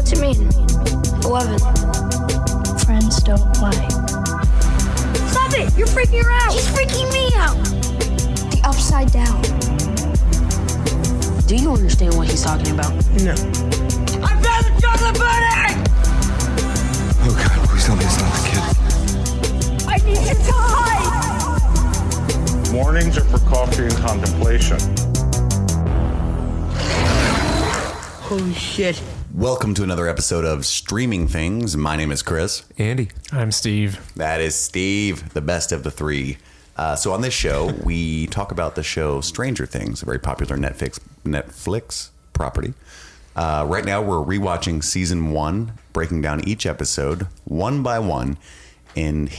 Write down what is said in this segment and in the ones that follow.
What's it mean? 11. Friends don't lie. Stop it! You're freaking her out! She's freaking me out! The upside down. Do you understand what he's talking about? No. I found the chocolate pudding! Oh God, please tell me it's not the kid. I need to die! Mornings are for coffee and contemplation. Holy shit. Welcome to another episode of Streaming Things. My name is Chris. Andy. I'm Steve. That is Steve, the best of the three. So on this show, we talk about the show Stranger Things, a very popular Netflix property. Right now, we're rewatching season 1, breaking down each episode one by one in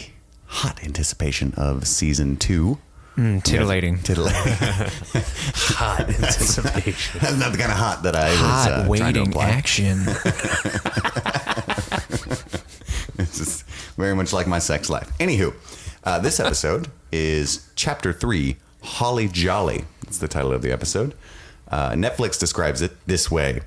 hot anticipation of season 2. Titillating. Hot anticipation. That's not the kind of hot that I was Hot trying to waiting imply. action. This is very much like my sex life. Anywho, this episode is Chapter 3, Holly Jolly. That's the title of the episode. Netflix describes it this way.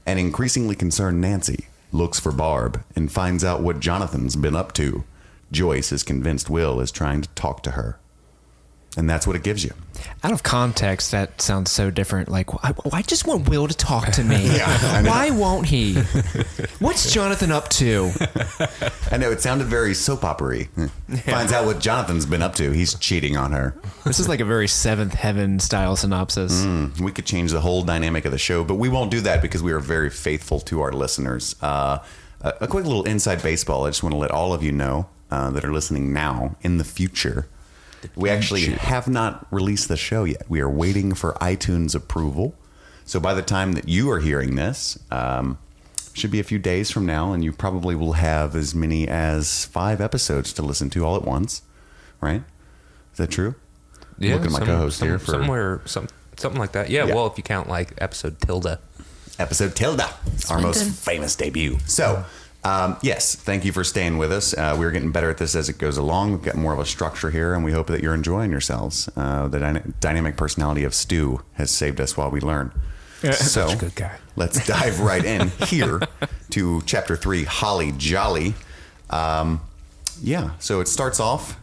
An increasingly concerned Nancy looks for Barb and finds out what Jonathan's been up to. Joyce is convinced Will is trying to talk to her. And that's what it gives you. Out of context, that sounds so different. Like, I just want Will to talk to me. Why won't he? What's Jonathan up to? I know, it sounded very soap opera-y. Finds out what Jonathan's been up to. He's cheating on her. This is like a very Seventh Heaven style synopsis. We could change the whole dynamic of the show, but we won't do that because we are very faithful to our listeners. A quick little inside baseball. I just want to let all of you know that are listening now in the future. We actually have not released the show yet. We are waiting for iTunes approval. So by the time that you are hearing this, should be a few days from now, and you probably will have as many as 5 episodes to listen to all at once, right? Is that true? Yeah, Look at my co-host here for something like that. Yeah, well, if you count like episode tilde. Episode Tilda, our most famous debut. So, yes, thank you for staying with us. We're getting better at this as it goes along. We've got more of a structure here, and we hope that you're enjoying yourselves. The dynamic personality of Stu has saved us while we learn. So, Such a good guy. Let's dive right in here to Chapter 3, Holly Jolly. So it starts off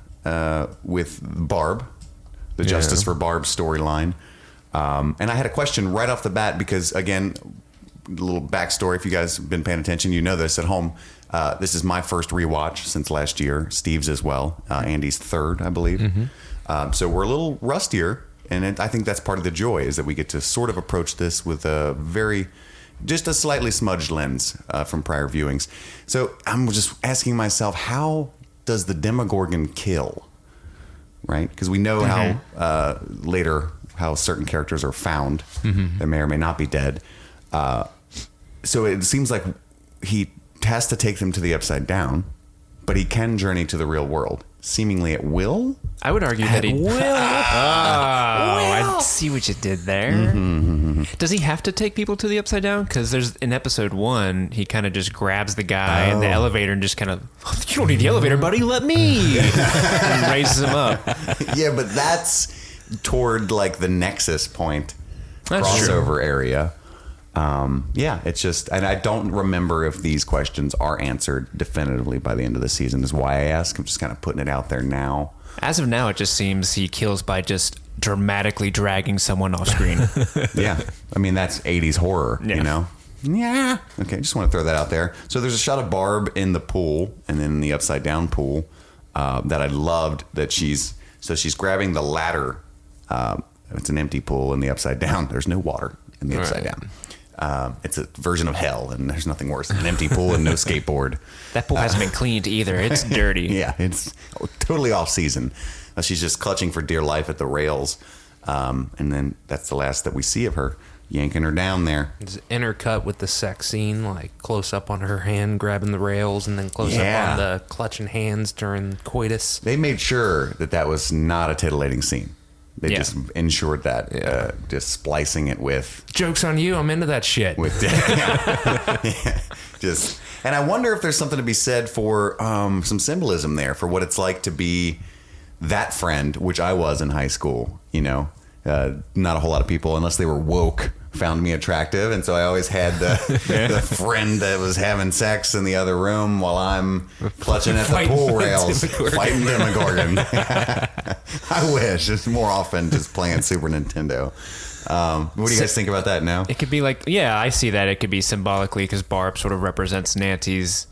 with Barb, the Justice for Barb storyline. And I had a question right off the bat because, again, a little backstory. If you guys have been paying attention, you know this at home. This is my first rewatch since last year. Steve's as well. Andy's third, I believe. Mm-hmm. So we're a little rustier. And I think that's part of the joy is that we get to sort of approach this with just a slightly smudged lens from prior viewings. So I'm just asking myself, how does the Demogorgon kill? Right? Because we know how later how certain characters are found that may or may not be dead. So it seems like he has to take them to the Upside Down, but he can journey to the real world, seemingly at will. I would argue that he will. I see what you did there. Does he have to take people to the Upside Down? Because there's in episode 1, he kind of just grabs the guy in the elevator and just kind of, you don't need the elevator, buddy. Let me, and raises him up. Yeah, but that's toward like the Nexus point crossover area. It's just, and I don't remember if these questions are answered definitively by the end of the season is why I ask. I'm just kind of putting it out there now. As of now, it just seems he kills by just dramatically dragging someone off screen. Yeah. I mean, that's 80s horror, you know? Yeah. Okay, just want to throw that out there. So there's a shot of Barb in the pool and then in the upside down pool that I loved that she's grabbing the ladder. It's an empty pool in the upside down. There's no water in the upside down. It's a version of hell, and there's nothing worse than an empty pool and no skateboard. That pool hasn't been cleaned either. It's dirty. Yeah, it's totally off season. She's just clutching for dear life at the rails. And then that's the last that we see of her, yanking her down there. It's intercut with the sex scene, like close up on her hand grabbing the rails and then close up on the clutching hands during coitus. They made sure that was not a titillating scene. They just ensured that, just splicing it with... Joke's on you, I'm into that shit. And I wonder if there's something to be said for some symbolism there, for what it's like to be that friend, which I was in high school, you know. Not a whole lot of people, unless they were woke, found me attractive, and so I always had the friend that was having sex in the other room while I'm clutching at the pool rails, fighting Demogorgon. I wish it's more often just playing Super Nintendo. What do you guys think about that now? It could be like, yeah, I see that. It could be symbolically because Barb sort of represents Nancy's,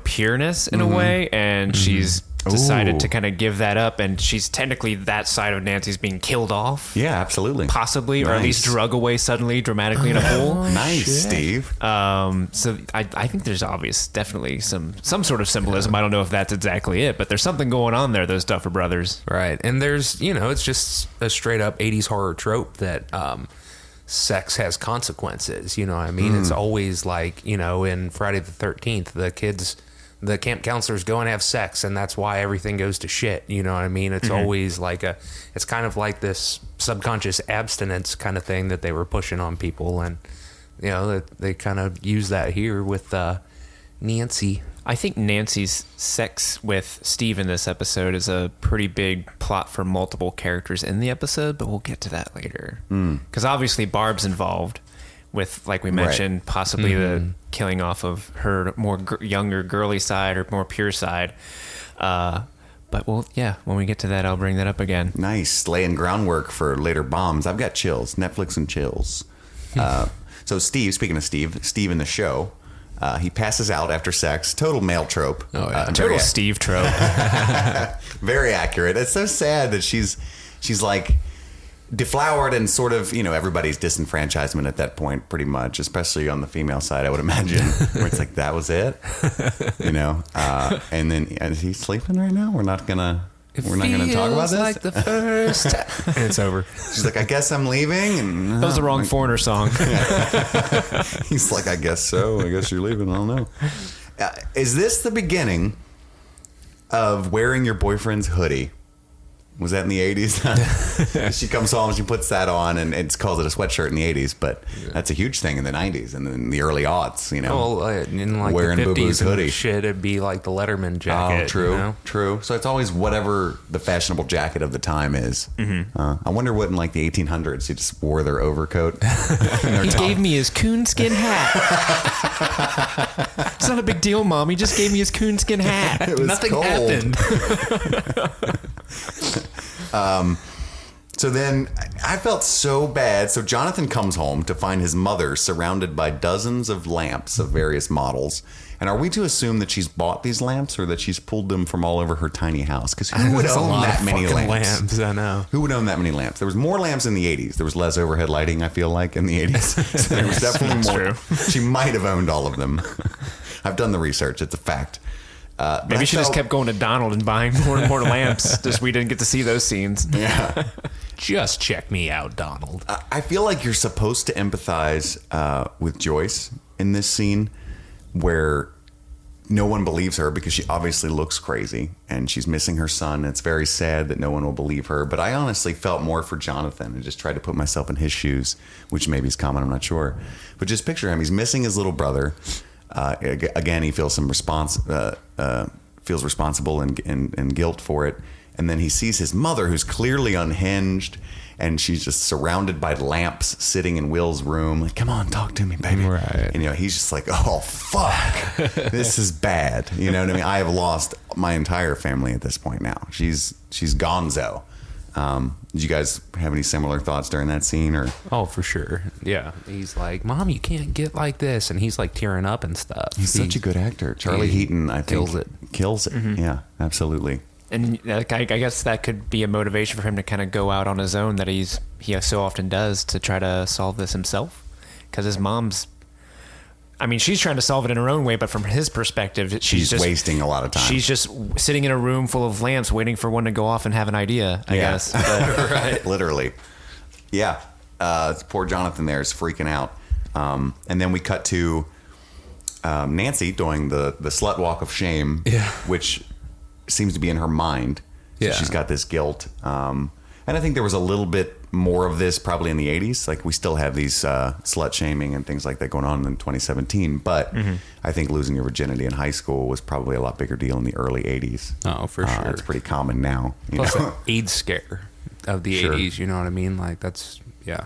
pureness in a way, and she's decided to kind of give that up, and she's technically that side of Nancy's being killed off. Yeah, absolutely. Possibly, or at least Nice. drug away suddenly, dramatically in a pool. Nice, Steve. So I think there's definitely some sort of symbolism. I don't know if that's exactly it, but there's something going on there, those Duffer Brothers. Right. And there's, it's just a straight up 80s horror trope that sex has consequences. You know what I mean? It's always like, in Friday the 13th, the camp counselors go and have sex, and that's why everything goes to shit. You know what I mean? It's always like it's kind of like this subconscious abstinence kind of thing that they were pushing on people. And, they kind of use that here with Nancy. I think Nancy's sex with Steve in this episode is a pretty big plot for multiple characters in the episode, but we'll get to that later. Because obviously Barb's involved with, like we mentioned, possibly the killing off of her more younger girly side or more pure side. But when we get to that, I'll bring that up again. Nice. Laying groundwork for later bombs. I've got chills. Netflix and chills. So Steve, speaking of Steve in the show, he passes out after sex. Total male trope. Oh, yeah. Total Steve trope. Very accurate. It's so sad that she's like deflowered and sort of, everybody's disenfranchisement at that point, pretty much, especially on the female side, I would imagine, where it's like, that was it, and then, is he sleeping right now? We're not gonna talk about this. Like the first time. And it's over. She's like, I guess I'm leaving. And That was the wrong Foreigner song. he's like, I guess so. I guess you're leaving. I don't know. Is this the beginning of wearing your boyfriend's hoodie? Was that in the 80s? She comes home, she puts that on, and it calls it a sweatshirt in the 80s, but that's a huge thing in the 90s and in the early aughts, Well, in like wearing the 50s Boo-Boo's hoodie. and shit, it'd be like the Letterman jacket. Oh, true, you know? true. So it's always whatever the fashionable jacket of the time is. I wonder what in like the 1800s, you just wore their overcoat. He gave me his coonskin hat. It's not a big deal, Mom. He just gave me his coonskin hat. It was Nothing cold. happened. So then I felt so bad. So Jonathan comes home to find his mother surrounded by dozens of lamps of various models. And are we to assume that she's bought these lamps or that she's pulled them from all over her tiny house? Because who would There's a own lot that of many fucking lamps? I know. Who would own that many lamps? There was more lamps in the 80s. There was less overhead lighting, I feel like, in the 80s. So there was definitely more. She might have owned all of them. I've done the research. It's a fact. Maybe she just kept going to Donald and buying more and more lamps. Just we didn't get to see those scenes. Yeah. Just check me out, Donald. I feel like you're supposed to empathize with Joyce in this scene where no one believes her because she obviously looks crazy and she's missing her son. It's very sad that no one will believe her. But I honestly felt more for Jonathan and just tried to put myself in his shoes, which maybe is common, I'm not sure. But just picture him. He's missing his little brother. Again, he feels feels responsible and guilt for it. And then he sees his mother, who's clearly unhinged, and she's just surrounded by lamps sitting in Will's room. Like, come on, talk to me, baby. Right. And, he's just like, oh, fuck. This is bad. You know what I mean? I have lost my entire family at this point now. She's gonzo. Did you guys have any similar thoughts during that scene? Or Oh, for sure. Yeah. He's like, Mom, you can't get like this. And he's like tearing up and stuff. he's such a good actor. Charlie he Heaton, I think. Kills it. Mm-hmm. Yeah, absolutely. And I guess that could be a motivation for him to kind of go out on his own that he so often does to try to solve this himself. Because his mom's, she's trying to solve it in her own way, but from his perspective, she's just wasting a lot of time. She's just sitting in a room full of lamps waiting for one to go off and have an idea, I guess. But, Right. Literally. Yeah. Poor Jonathan there is freaking out. And then we cut to Nancy doing the slut walk of shame, which seems to be in her mind. So Yeah. she's got this guilt. And I think there was a little bit more of this probably in the 80s. Like we still have these slut shaming and things like that going on in 2017. But I think losing your virginity in high school was probably a lot bigger deal in the early 80s. Oh, for sure. It's pretty common now. Plus know? the AIDS scare of the Sure. 80s, you know what I mean? Like, that's, yeah.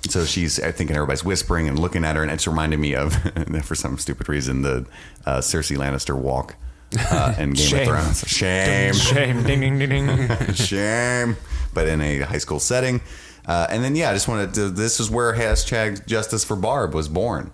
So she's, I think, everybody's whispering and looking at her, and it's reminding me of, for some stupid reason, the Cersei Lannister walk in Game of Thrones. Shame. Shame. Ding, ding, ding, ding. Shame. But in a high school setting. And then, I just wanted to, this is where hashtag Justice for Barb was born.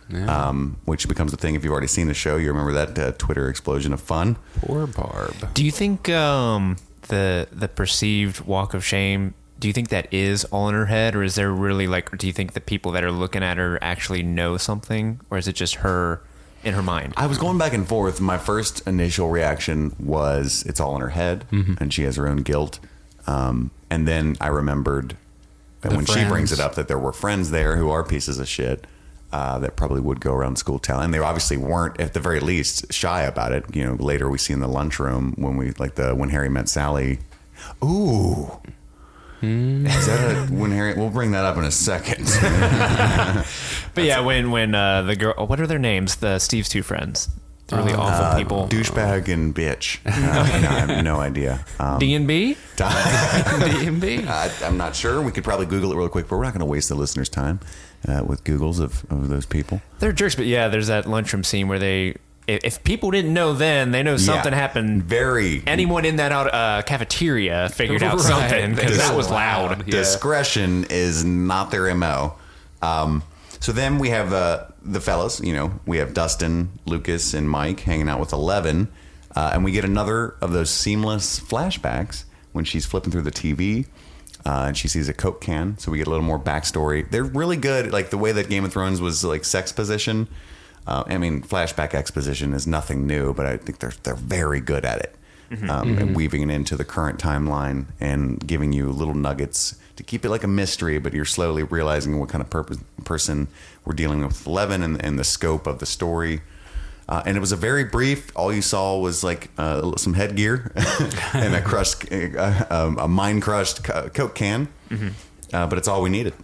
Yeah. Which becomes a thing. If you've already seen the show, you remember that Twitter explosion of fun. Poor Barb. Do you think the perceived walk of shame, do you think that is all in her head, or is there really do you think the people that are looking at her actually know something, or is it just her in her mind? I was going back and forth. My first initial reaction was it's all in her head, and she has her own guilt. And then I remembered that when she brings it up that there were friends there who are pieces of shit that probably would go around school telling. And they obviously weren't, at the very least, shy about it. Later we see in the lunchroom when Harry met Sally. Ooh. Is that when Harry? We'll bring that up in a second. But yeah, when the girl, what are their names? The Steve's two friends, the really awful people, douchebag and bitch. I have no idea. D&B. D&B. I'm not sure. We could probably Google it real quick, but we're not going to waste the listeners' time with Googles of those people. They're jerks, but yeah, there's that lunchroom scene where if people didn't know then, they know something happened. Anyone in that cafeteria figured out something, because that was loud. Yeah. Discretion is not their MO. So then we have the fellas. We have Dustin, Lucas, and Mike hanging out with Eleven, and we get another of those seamless flashbacks when she's flipping through the TV. And she sees a Coke can, so we get a little more backstory. They're really good, like the way that Game of Thrones was like sex position. Flashback exposition is nothing new, but I think they're very good at it. And weaving it into the current timeline and giving you little nuggets to keep it like a mystery, but you're slowly realizing what kind of person we're dealing with 11 and the scope of the story. And it was a very brief. All you saw was like some headgear and a mine crushed Coke can, but it's all we needed.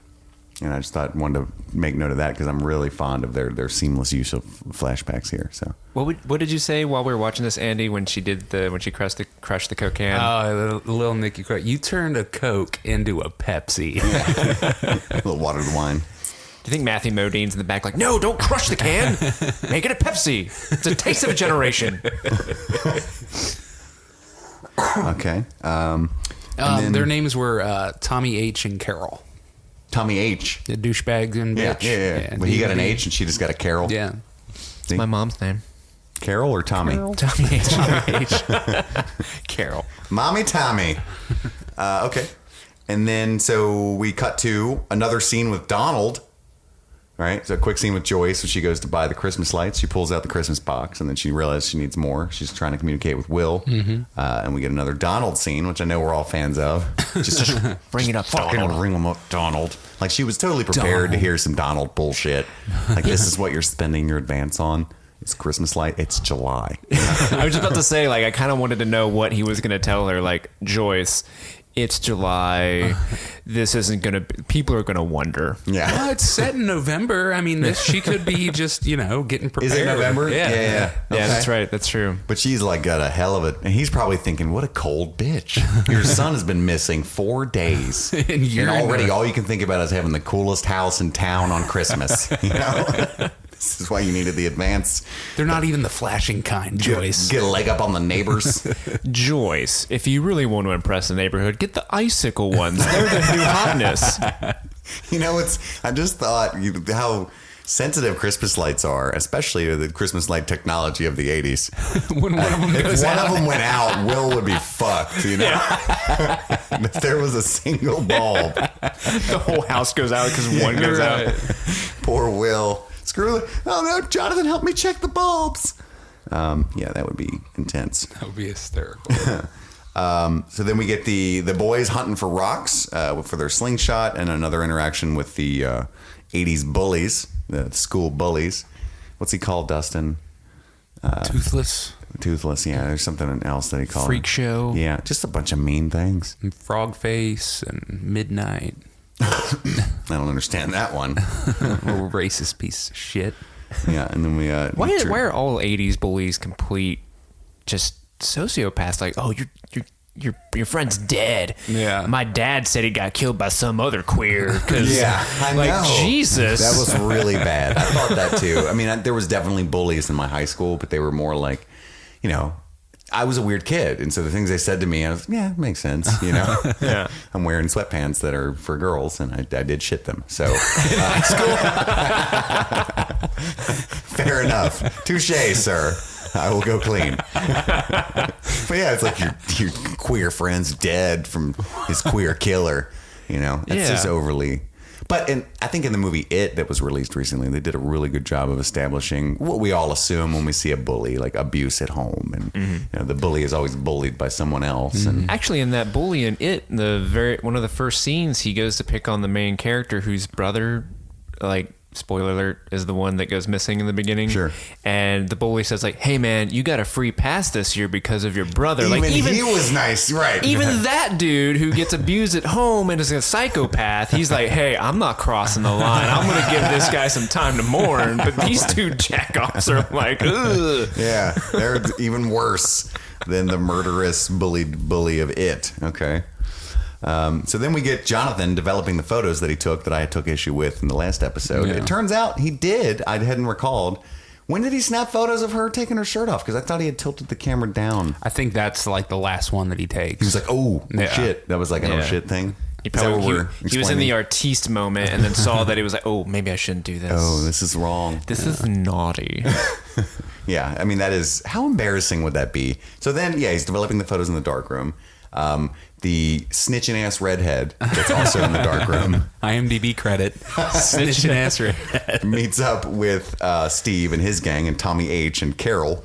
And I just wanted to make note of that because I'm really fond of their seamless use of flashbacks here. So, what did you say while we were watching this, Andy? When she crushed the Coke can? Oh, little Nikki, you turned a Coke into a Pepsi. A little watered wine. Do you think Matthew Modine's in the back like, no, don't crush the can, make it a Pepsi. It's a taste of a generation. Okay. Their names were Tommy H. and Carol. Tommy H. The douchebags and bitch. Yeah. Well, he got an H and she just got a Carol. Yeah. It's my mom's name. Carol or Tommy? Tommy H. Carol. Mommy Tommy. Okay. And then so we cut to another scene with Donald. Right? So a quick scene with Joyce when she goes to buy the Christmas lights. She pulls out the Christmas box and then she realizes she needs more. She's trying to communicate with Will. And we get another Donald scene, which I know we're all fans of. Just bring it up, fucking Donald. ring them up, Donald. Like she was totally prepared to hear some Donald bullshit. Like this is what you're spending your advance on. It's Christmas light. It's July. I was just about to say, I kind of wanted to know what he was going to tell her. Like, Joyce, it's July. This isn't going to... People are going to wonder. Yeah. Well, it's set in November. she could be just, getting prepared. Is it November? Yeah. Yeah, okay. That's right. That's true. But she's got a hell of it. And he's probably thinking, what a cold bitch. Your son has been missing 4 days. and already all you can think about is having the coolest house in town on Christmas. This is why you needed the advance. They're not even the flashing kind, Joyce. Get a leg up on the neighbors. Joyce, if you really want to impress the neighborhood, get the icicle ones. They're the new hotness. I just thought how sensitive Christmas lights are, especially the Christmas light technology of the 80s. When one of them if one of them went out, Will would be fucked, If there was a single bulb. The whole house goes out because one goes out. Poor Will. Screw it. Oh no, Jonathan, help me check the bulbs. That would be intense. That would be hysterical. So then we get the boys hunting for rocks for their slingshot and another interaction with the 80s bullies, the school bullies. What's he called, Dustin? Toothless. Toothless, yeah. There's something else that he called Freak show. Yeah, just a bunch of mean things. And frog face and midnight. I don't understand that one. A racist piece of shit. Yeah, and then we why are all 80s bullies complete just sociopaths? Like, oh, your friend's dead. Yeah. My dad said he got killed by some other queer. Yeah, I like, know. Jesus. That was really bad. I thought that too. I mean, there was definitely bullies in my high school, but they were more like, you know, I was a weird kid. And so the things they said to me, I was, yeah, it makes sense. You know, Yeah. I'm wearing sweatpants that are for girls and I did shit them. So fair enough. Touche, sir. I will go clean. But yeah, it's like your queer friend's dead from his queer killer. You know, it's just overly. But I think in the movie It that was released recently, they did a really good job of establishing what we all assume when we see a bully, like abuse at home, and you know, the bully is always bullied by someone else. And Actually, in that bully in It, one of the first scenes, he goes to pick on the main character whose brother, like, spoiler alert, is the one that goes missing in the beginning. Sure. And the bully says, like, hey man, you got a free pass this year because of your brother. even he was nice, right? Even that dude who gets abused at home and is a psychopath, he's like, hey, I'm not crossing the line. I'm going to give this guy some time to mourn. But these two jackoffs are like, ugh. Yeah, they're even worse than the murderous bully of It. Okay. So then we get Jonathan developing the photos that he took that I took issue with in the last episode. Yeah. It turns out he did. I hadn't recalled. When did he snap photos of her taking her shirt off? Because I thought he had tilted the camera down. I think that's like the last one that he takes. He was like, oh, Yeah. shit. That was like an oh Yeah. shit thing. He, Is that what probably, we're he was in the explaining? artiste moment and then saw that he was like, oh, maybe I shouldn't do this. Oh, this is wrong. This is naughty. Yeah, I mean, that is, how embarrassing would that be? So then, yeah, he's developing the photos in the darkroom. The snitching ass redhead that's also in the darkroom IMDb credit. Snitching ass redhead. meets up with Steve and his gang and Tommy H and Carol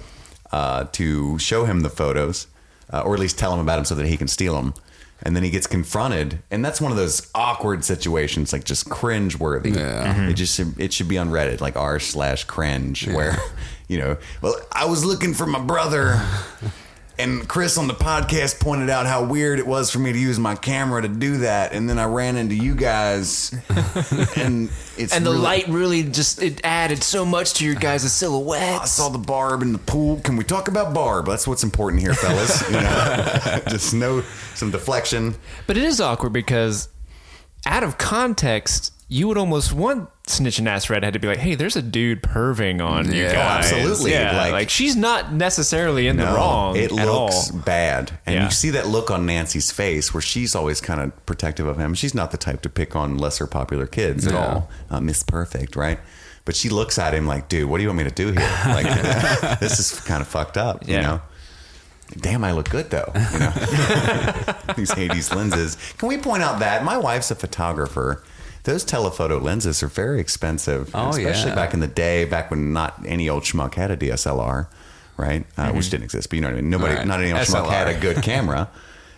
to show him the photos, or at least tell him about them so that he can steal them. And then he gets confronted, and that's one of those awkward situations, like just cringe-worthy. Yeah. It should be on Reddit, like r/cringe, where, you know, well, I was looking for my brother, and Chris on the podcast pointed out how weird it was for me to use my camera to do that, and then I ran into you guys, and it's And the really- light really just, it added so much to your guys' silhouettes. I saw the Barb in the pool. Can we talk about Barb? That's what's important here, fellas. You know, just some deflection. But it is awkward because out of context, you would almost want snitching ass redhead to be like, hey, there's a dude perving on you Yeah, guys. absolutely. Yeah, Like- like she's not necessarily in the wrong It at looks all. bad, and Yeah. you see that look on Nancy's face where she's always kind of protective of him. She's not the type to pick on lesser popular kids at No. all. Miss Perfect, right? But she looks at him like, dude, what do you want me to do here? Like, this is kind of fucked up, you Yeah. know? Damn, I look good though. You know? These Hades lenses. Can we point out that my wife's a photographer? Those telephoto lenses are very expensive, Oh, especially yeah. back in the day, back when not any old schmuck had a DSLR, right? Which didn't exist, but you know what I mean. Nobody, Right. not any old schmuck had a good camera,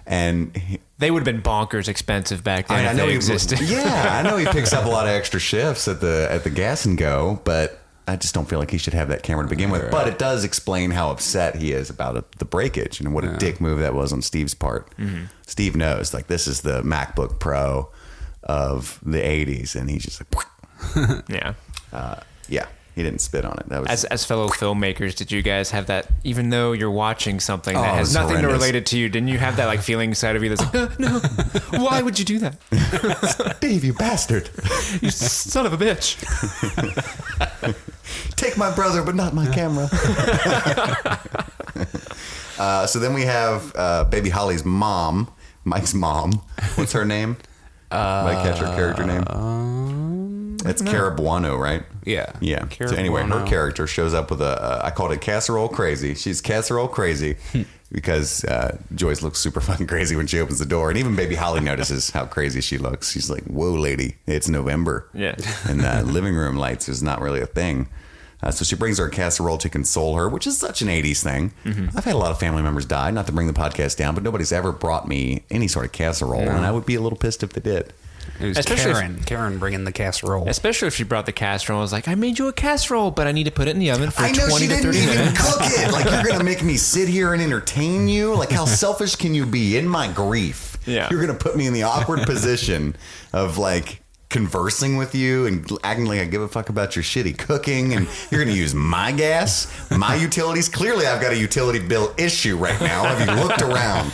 and They would have been bonkers expensive back then I if know they he existed. Yeah, I know he picks up a lot of extra shifts at the Gas and Go, but I just don't feel like he should have that camera to begin with. But it does explain how upset he is about the breakage and what a dick move that was on Steve's part. Steve knows, like, this is the MacBook Pro of the 80s, and he's just like, Yeah. yeah, he didn't spit on it. That was As fellow filmmakers, did you guys have that, even though you're watching something that Oh, has it's nothing to horrendous. relate it to you, didn't you have that like feeling inside of you that's like, no, why would you do that? Dave, you bastard. You son of a bitch. Take my brother, but not my camera. So then we have baby Holly's mom, Mike's mom. What's her name? Did I catch her character name? It's Cara Buono, right? Yeah. Yeah. Cara So anyway, her Buono. character shows up with I called it casserole crazy. She's casserole crazy because Joyce looks super fucking crazy when she opens the door. And even baby Holly notices how crazy she looks. She's like, whoa, lady, it's November. Yeah. And living room lights is not really a thing. So she brings her a casserole to console her, which is such an 80s thing. I've had a lot of family members die, not to bring the podcast down, but nobody's ever brought me any sort of casserole. And I would be a little pissed if they did. It was Especially Karen bringing the casserole. Especially if she brought the casserole. I was like, I made you a casserole, but I need to put it in the oven for I know 20 she to didn't 30 even minutes. cook it. Like, you're going to make me sit here and entertain you? Like, how selfish can you be in my grief? Yeah. You're going to put me in the awkward position of, like, conversing with you and acting like I give a fuck about your shitty cooking, and you're going to use my gas, my utilities. Clearly, I've got a utility bill issue right now. Have you looked around?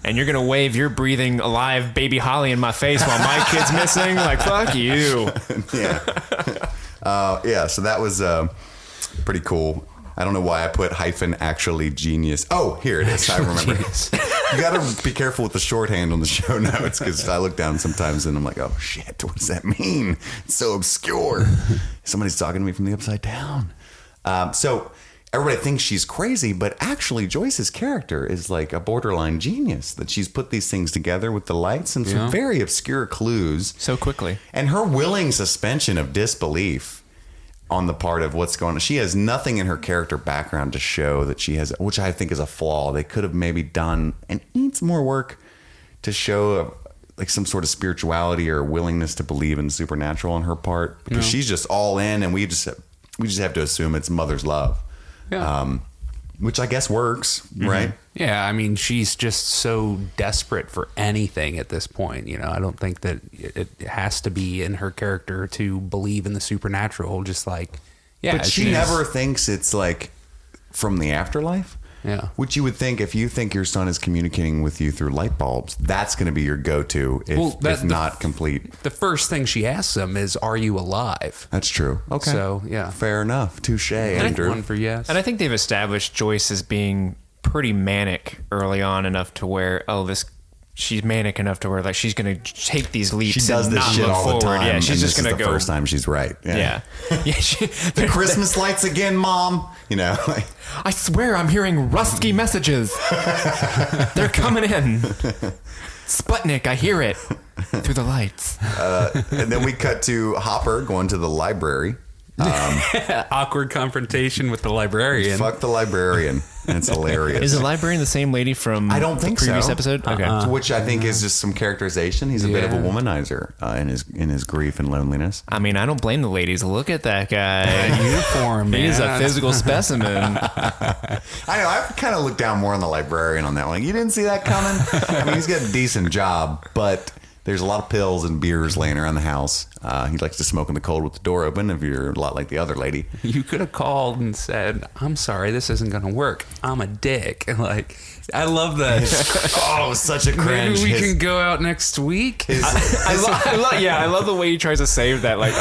and you're gonna wave your breathing alive baby Holly in my face while my kid's missing. Like, fuck you. Yeah. So that was pretty cool. I don't know why I put hyphen actually genius. Oh, here it is. I remember. You got to be careful with the shorthand on the show notes because I look down sometimes and I'm like, oh shit, what does that mean? It's so obscure. Somebody's talking to me from the upside down. So everybody thinks she's crazy, but actually Joyce's character is like a borderline genius, that she's put these things together with the lights and some very obscure clues So quickly. and her willing suspension of disbelief on the part of what's going on. She has nothing in her character background to show that she has, which I think is a flaw. They could have maybe done and needs more work to show like some sort of spirituality or willingness to believe in the supernatural on her part, because she's just all in, and we just have to assume it's mother's love. Yeah. Which I guess works, right? Yeah, I mean, she's just so desperate for anything at this point. You know, I don't think that it has to be in her character to believe in the supernatural. Just like, yeah, But she never thinks it's like from the afterlife. Yeah. Which you would think, if you think your son is communicating with you through light bulbs, that's going to be your go-to, if not complete. The first thing she asks him is, "Are you alive?" That's true. Okay. So, yeah. Fair enough. Touche, Andrew. One for yes. And I think they've established Joyce as being pretty manic early on, enough to where, she's manic enough to where like she's gonna take these leaps. She does and this not shit look all forward. the time. Yeah, she's and just this gonna is the go. first time she's right. Yeah. The Christmas lights again, Mom. You know, like, I swear I'm hearing Rusky messages. They're coming in. Sputnik, I hear it through the lights. and then we cut to Hopper going to the library. Awkward confrontation with the librarian. Fuck the librarian. And it's hilarious. Is the librarian the same lady from I don't think the previous so. episode? Okay. Which I think is just some characterization. He's a bit of a womanizer in his grief and loneliness. I mean, I don't blame the ladies. Look at that guy. Uniform, man. He's a physical specimen. I know. I kind of looked down more on the librarian on that one. Like, you didn't see that coming? I mean, he's got a decent job, but there's a lot of pills and beers laying around the house. He likes to smoke in the cold with the door open, if you're a lot like the other lady. You could have called and said, "I'm sorry, this isn't going to work. I'm a dick." And like, I love that. Oh, such a cringe. Maybe we can go out next week. I love the way he tries to save that. Like,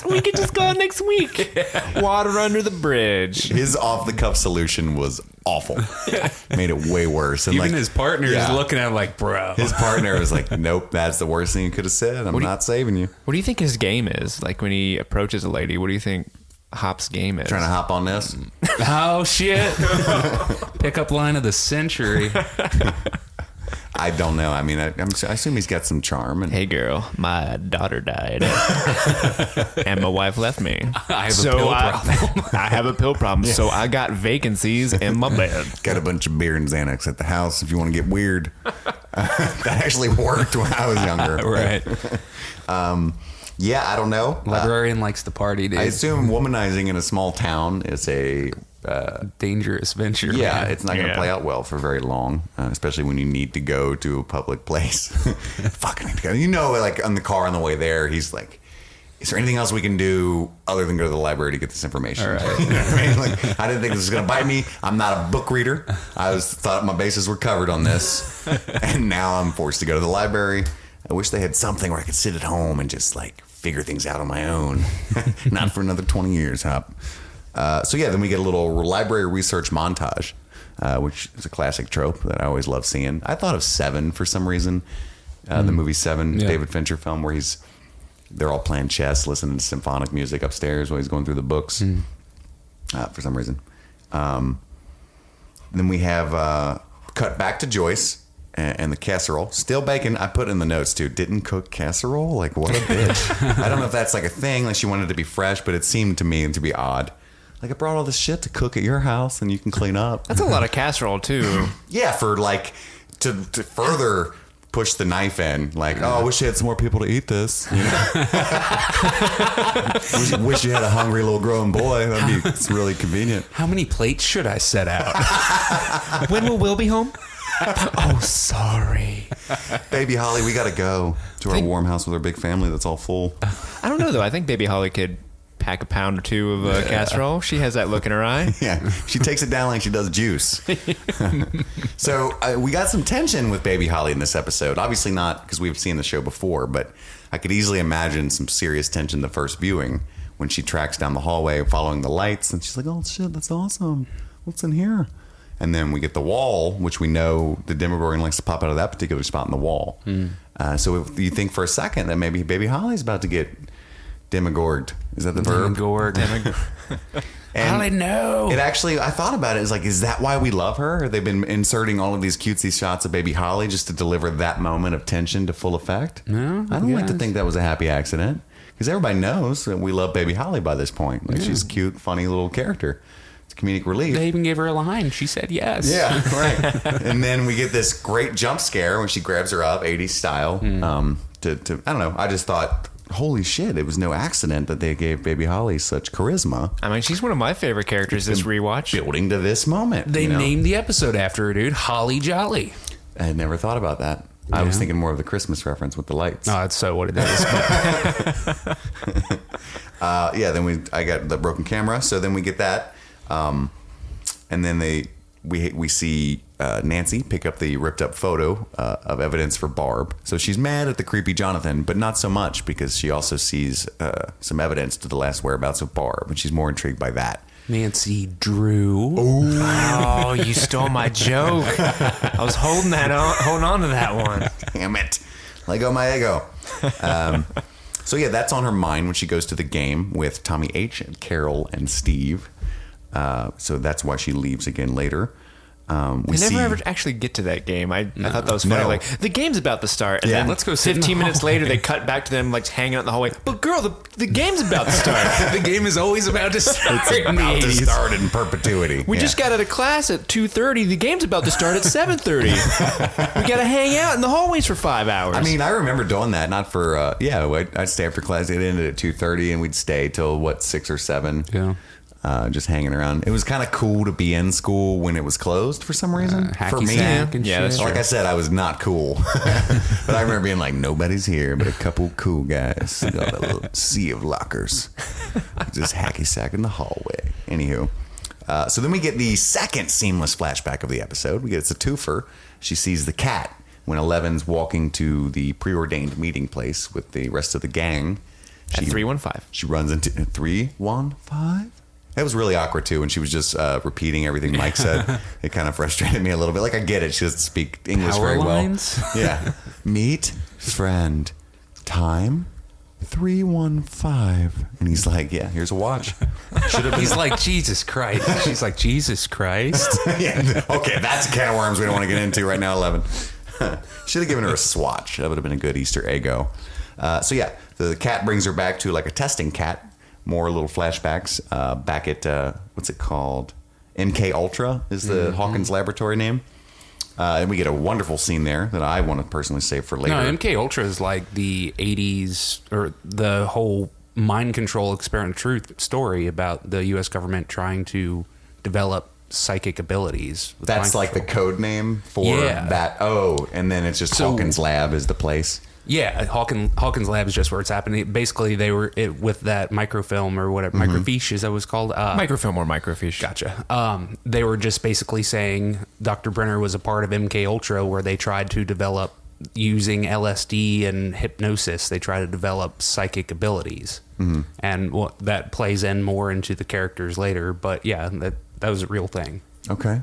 we could just go out next week. Water under the bridge. His off-the-cuff solution was awful. Made it way worse. And Even like, his partner is looking at him like, bro. His partner was like, nope, that's the worst thing you could have said. I'm not saving you. What do you think his game is? Like when he approaches a lady, what do you think Hop's game is? Trying to hop on this? Oh, shit. Pickup line of the century. I don't know. I mean, I assume he's got some charm. And Hey girl, my daughter died, and my wife left me. I have a pill problem. I have a pill problem, so I got vacancies in my bed. got a bunch of beer and Xanax at the house if you want to get weird. That actually worked when I was younger. Right. Yeah, I don't know. Librarian likes to party, dude. I assume womanizing in a small town is a dangerous venture. yeah, man. it's not going to play out well for very long, especially when you need to go to a public place. Fuck, I need to go. You know, like on the car on the way there, he's like, "Is there anything else we can do other than go to the library to get this information?" All right. You know what I mean? Like, I didn't think this was going to bite me. I'm not a book reader. I thought my bases were covered on this, and now I'm forced to go to the library. I wish they had something where I could sit at home and just like figure things out on my own. Not for another 20 years, Hop. So yeah, then we get a little library research montage, which is a classic trope that I always love seeing. I thought of Seven for some reason, the movie Seven, David Fincher film, where they're all playing chess, listening to symphonic music upstairs while he's going through the books, for some reason. Then we have cut back to Joyce and the casserole. Still bacon. I put in the notes too. Didn't cook casserole? Like, what a bitch. I don't know if that's like a thing, like she wanted to be fresh, but it seemed to me to be odd. Like, I brought all this shit to cook at your house and you can clean up. That's a lot of casserole too. Yeah, for like to further push the knife in. Like, oh, I wish you had some more people to eat this. You know? wish you had a hungry little growing boy. That'd be really convenient. How many plates should I set out? When will Will be home? Oh, sorry. Baby Holly, we got to go to our warm house with our big family that's all full. I don't know though. I think Baby Holly could pack a pound or two of casserole. She has that look in her eye. Yeah, she takes it down like she does juice. So we got some tension with Baby Holly in this episode. Obviously not because we've seen the show before, but I could easily imagine some serious tension the first viewing when she tracks down the hallway following the lights, and she's like, "Oh shit, that's awesome! What's in here?" And then we get the wall, which we know the Demogorgon likes to pop out of that particular spot in the wall. So if you think for a second that maybe Baby Holly's about to get Demogorged. Is that the verb? Demogorged. Holly, no. It actually, I thought about it. It's like, is that why we love her? They've been inserting all of these cutesy shots of Baby Holly just to deliver that moment of tension to full effect? No, I don't like to think that was a happy accident. Because everybody knows that we love Baby Holly by this point. Like, she's a cute, funny little character. It's comedic relief. They even gave her a line. She said yes. Yeah, right. And then we get this great jump scare when she grabs her up, 80s style. I don't know. I just thought, holy shit, it was no accident that they gave Baby Holly such charisma. I mean, she's one of my favorite characters this rewatch. Building to this moment. They named the episode after her, dude. Holly Jolly. I had never thought about that. I was thinking more of the Christmas reference with the lights. Oh, that's so what it is. Then I got the broken camera. So then we get that. And then we see Nancy pick up the ripped up photo of evidence for Barb. So she's mad at the creepy Jonathan, but not so much because she also sees some evidence to the last whereabouts of Barb, and she's more intrigued by that. Nancy Drew. Oh, you stole my joke. I was holding on to that one. Damn it. Lego my ego. So yeah, that's on her mind when she goes to the game with Tommy H and Carol and Steve. So that's why she leaves again later. We never ever actually get to that game. I thought that was funny. No. Like, the game's about to start, and then let's go sit in the 15 minutes hallway. later, they cut back to them like hanging out in the hallway. But girl, the game's about to start. The game is always about to start. It's about to start in perpetuity. We just got out of class at 2:30. The game's about to start at 7:30. We got to hang out in the hallways for 5 hours. I mean, I remember doing that. Not for I'd stay after class. It ended at 2:30, and we'd stay till 6 or 7. Yeah. Just hanging around. It was kind of cool to be in school when it was closed for some reason. For Hacky me, sack and Yeah, that's shit. true. like I said, I was not cool. But I remember being like, nobody's here but a couple cool guys. Got a little sea of lockers. Just hacky sack in the hallway. Anywho. So then we get the second seamless flashback of the episode. It's a twofer. She sees the cat when Eleven's walking to the preordained meeting place with the rest of the gang. at 315. She runs into 315. That was really awkward too when she was just repeating everything Mike said. It kind of frustrated me a little bit. Like, I get it, she doesn't speak English Power very lines? well. Yeah. Meet friend. Time 315. And he's like, yeah, here's a watch. Should have been. He's like, Jesus Christ. She's like, Jesus Christ. Yeah. Okay, that's a can of worms we don't want to get into right now, 11. Should have given her a swatch. That would have been a good Easter eggo. So yeah, the cat brings her back to like a testing cat. More little flashbacks back at what's it called? MK Ultra is the Hawkins laboratory name. And we get a wonderful scene there that I want to personally save for later. No, MK Ultra is like the 80s or the whole mind control experiment truth story about the U.S. government trying to develop psychic abilities. with That's mind like the control. code name for Yeah. that. Oh, and then it's just So- Hawkins Lab is the place. Yeah, Hawkins Lab is just where it's happening. Basically, they were with that microfilm or whatever, microfiche is that what it's called? Microfilm or microfiche. Gotcha. They were just basically saying Dr. Brenner was a part of MK Ultra, where they tried to develop using LSD and hypnosis. They tried to develop psychic abilities, and that plays in more into the characters later. But yeah, that was a real thing. Okay.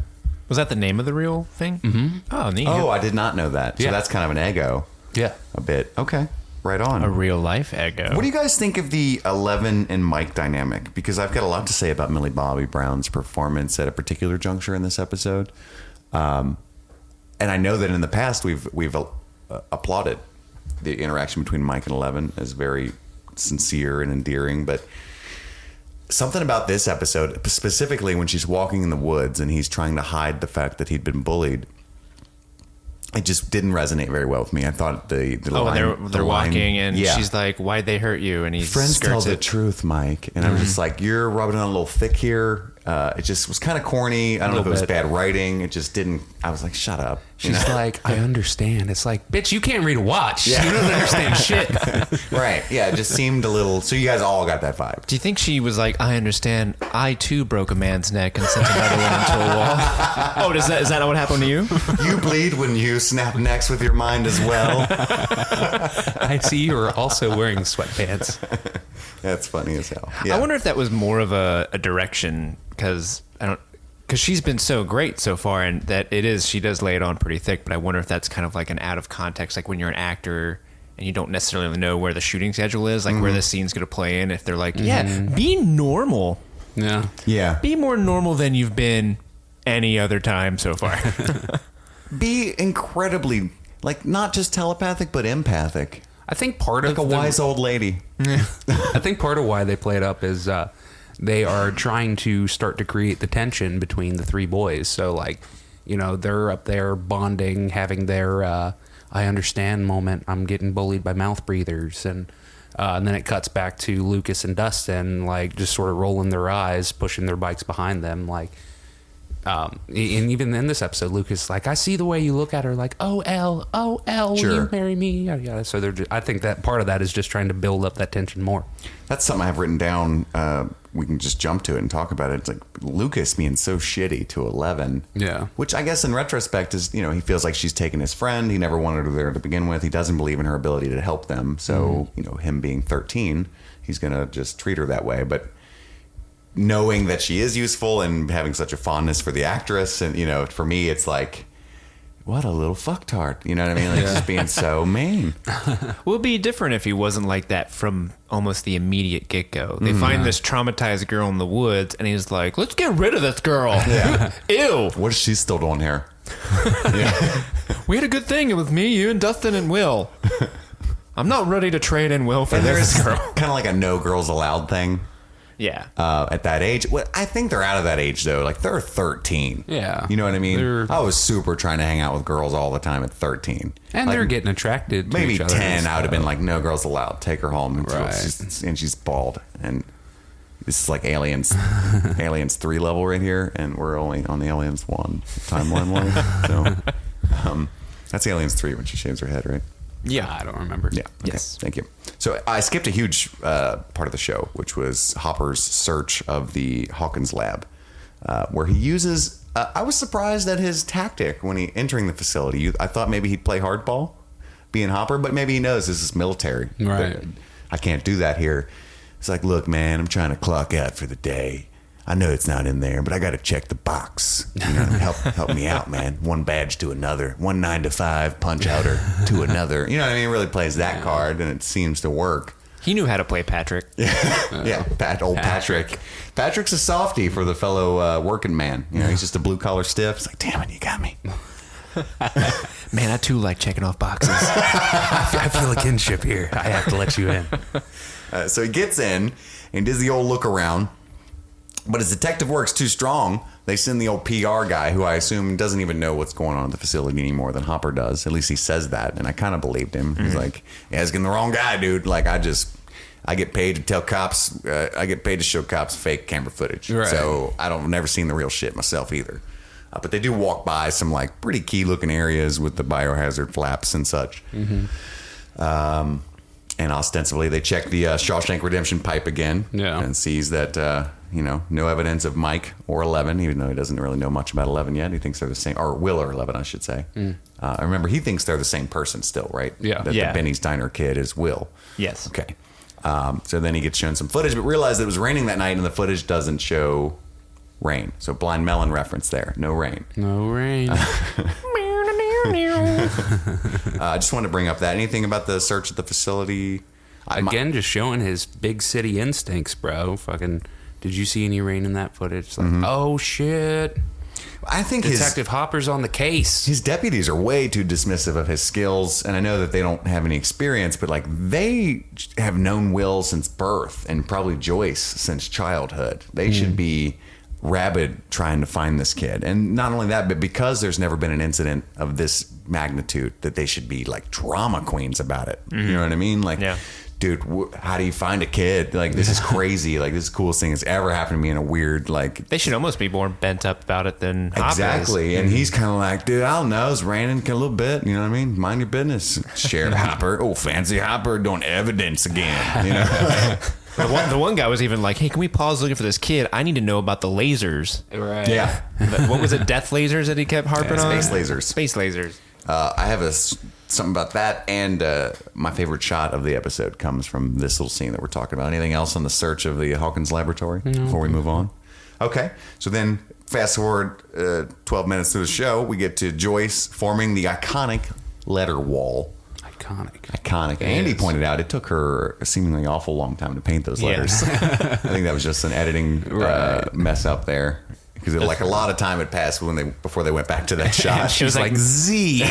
Was that the name of the real thing? Mm-hmm. Oh, neat. Oh, I did not know that. So Yeah. that's kind of an ego. Yeah. A bit. Okay. Right on. A real life Eggo. What do you guys think of the 11 and Mike dynamic? Because I've got a lot to say about Millie Bobby Brown's performance at a particular juncture in this episode. And I know that in the past we've applauded the interaction between Mike and 11 as very sincere and endearing, but something about this episode, specifically when she's walking in the woods and he's trying to hide the fact that he'd been bullied, it just didn't resonate very well with me. I thought the Oh, line, and they're the line- walking, and yeah. she's like, "Why'd they hurt you?" And he Friends tell skirts the it. truth, Mike. And I was just like, you're rubbing it on a little thick here. It just was kind of corny. I don't know if it was bit. bad writing. It just didn't I was like, shut up. You She's know? like, I understand. It's like, bitch, you can't read a watch. You don't understand shit. Right. Yeah. It just seemed a little. So you guys all got that vibe. Do you think she was like, I understand, I too broke a man's neck and sent another one into a wall? Oh, is that not what happened to you? You bleed when you snap necks with your mind as well. I see you are also wearing sweatpants. That's funny as hell. Yeah. I wonder if that was more of a direction because she's been so great so far, and that she does lay it on pretty thick. But I wonder if that's kind of like an out of context, like when you're an actor and you don't necessarily know where the shooting schedule is, like where the scene's going to play in. If they're like, yeah, be normal, Yeah. be more normal than you've been any other time so far. Be incredibly, like, not just telepathic, but empathic. I think part Like of a wise old lady. I think part of why they play it up is they are trying to start to create the tension between the three boys. So, like, you know, they're up there bonding, having their I understand moment. I'm getting bullied by mouth breathers. And then it cuts back to Lucas and Dustin, like, just sort of rolling their eyes, pushing their bikes behind them. Like, and even in this episode, Lucas is like, I see the way you look at her, like, oh, will Sure. you marry me? Yada, yada. So I think that part of that is just trying to build up that tension more. That's something I have written down. We can just jump to it and talk about it. It's like Lucas being so shitty to 11. Yeah. Which I guess in retrospect is, you know, he feels like she's taken his friend. He never wanted her there to begin with. He doesn't believe in her ability to help them. So, you know, him being 13, he's going to just treat her that way. But knowing that she is useful and having such a fondness for the actress, and, you know, for me, it's like, what a little fucktard. You know what I mean? Like, just being so mean. Would be different if he wasn't like that from almost the immediate get-go. They find this traumatized girl in the woods, and he's like, let's get rid of this girl. Yeah. Ew. What is she still doing here? We had a good thing. It was me, you, and Dustin, and Will. I'm not ready to trade in Will for And this there's girl. kind of like a no girls allowed thing. Yeah. At that age. Well, I think they're out of that age, though. Like, they're 13. Yeah. You know what I mean? They're- I was super trying to hang out with girls all the time at 13. And Like, they're getting attracted to maybe each other. 10, I would have been like, no girls allowed. Take her home. And, Right. she's bald. And this is like Aliens 3 level right here. And we're only on the Aliens 1 timeline line. So, that's Aliens 3 when she shaves her head, right? Yeah, I don't remember. Yeah. Okay. Yes. Thank you. So I skipped a huge part of the show, which was Hopper's search of the Hawkins lab, where he uses. I was surprised at his tactic when he entering the facility. I thought maybe he'd play hardball, being Hopper, but maybe he knows this is military. Right. I can't do that here. It's like, look, man, I'm trying to clock out for the day. I know it's not in there, but I got to check the box. You know, help me out, man. One badge to another, one 9 to 5 punch outer to another. You know what I mean? He really plays that card, and it seems to work. He knew how to play Patrick. Yeah, old Patrick. Patrick's a softie for the fellow working man. You know, he's just a blue collar stiff. It's like, damn it, you got me. Man, I too like checking off boxes. I feel a kinship here. I have to let you in. So he gets in and does the old look around. But his detective work's too strong. They send the old PR guy, who I assume doesn't even know what's going on at the facility any more than Hopper does. At least he says that, and I kind of believed him. He's like, "Yeah, asking the wrong guy, dude. Like, I get paid to tell cops. I get paid to show cops fake camera footage. Right. So never seen the real shit myself either. But they do walk by some like pretty key looking areas with the biohazard flaps and such. And ostensibly, they check the Shawshank Redemption pipe again, and sees that no evidence of Mike or 11, even though he doesn't really know much about 11 yet. He thinks they're the same, or Will or 11, I should say. I remember he thinks they're the same person still, right? Yeah. That the Benny's Diner kid is Will. Yes. Okay. So then he gets shown some footage, but realized that it was raining that night, and the footage doesn't show rain. So Blind Melon reference there, no rain. No rain. I just wanted to bring up that. Anything about the search at the facility? Again, just showing his big city instincts, bro. Fucking, did you see any rain in that footage? It's like, oh shit. I think Detective Hopper's on the case. His deputies are way too dismissive of his skills, and I know that they don't have any experience, but like they have known Will since birth and probably Joyce since childhood. They should be rabid trying to find this kid. And not only that, but because there's never been an incident of this magnitude, that they should be like drama queens about it. You know what I mean? Like, dude, how do you find a kid? Like, this is crazy. Like, this is the coolest thing that's ever happened to me in a weird, like... They should almost be more bent up about it than Hopper is. Exactly. And he's kind of like, dude, I don't know. It's raining a little bit. You know what I mean? Mind your business. Sheriff Hopper. Oh, fancy Hopper doing evidence again. You know? The one guy was even like, hey, can we pause looking for this kid? I need to know about the lasers. Right. Yeah. What was it? Death lasers that he kept harping on? Space lasers. Space lasers. I have something about that, and my favorite shot of the episode comes from this little scene that we're talking about. Anything else on the search of the Hawkins laboratory before we move on? Okay, so then fast forward 12 minutes through the show, we get to Joyce forming the iconic letter wall. Iconic. Andy pointed out it took her a seemingly awful long time to paint those letters. I think that was just an editing mess up there. Because like a lot of time had passed before they went back to that shot. She was like Z.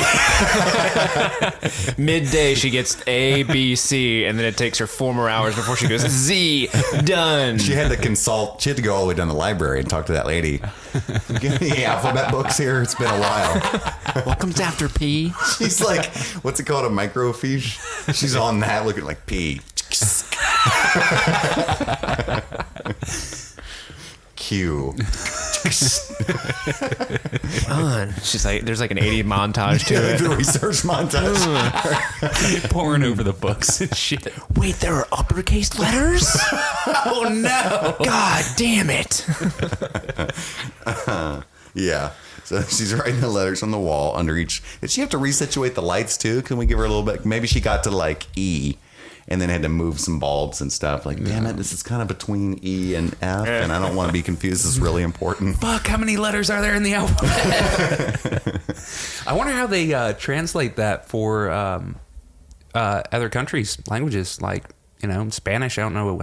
Midday, she gets A, B, C, and then it takes her 4 more hours before she goes Z. Done. She had to consult. She had to go all the way down to the library and talk to that lady. Give me alphabet books here. It's been a while. What comes after P? She's like, what's it called? A microfiche? She's on that looking like P. Q. She's like, there's like an 80 montage to it. The research montage. Pouring over the books and shit. Wait, there are uppercase letters? Oh no! God damn it! Yeah. So she's writing the letters on the wall under each. Did she have to resituate the lights too? Can we give her a little bit? Maybe she got to like E and then had to move some bulbs and stuff. Like, damn it, this is kind of between E and F, and I don't want to be confused. This is really important. Fuck, how many letters are there in the alphabet? I wonder how they translate that for other countries' languages. Like, you know, Spanish, I don't know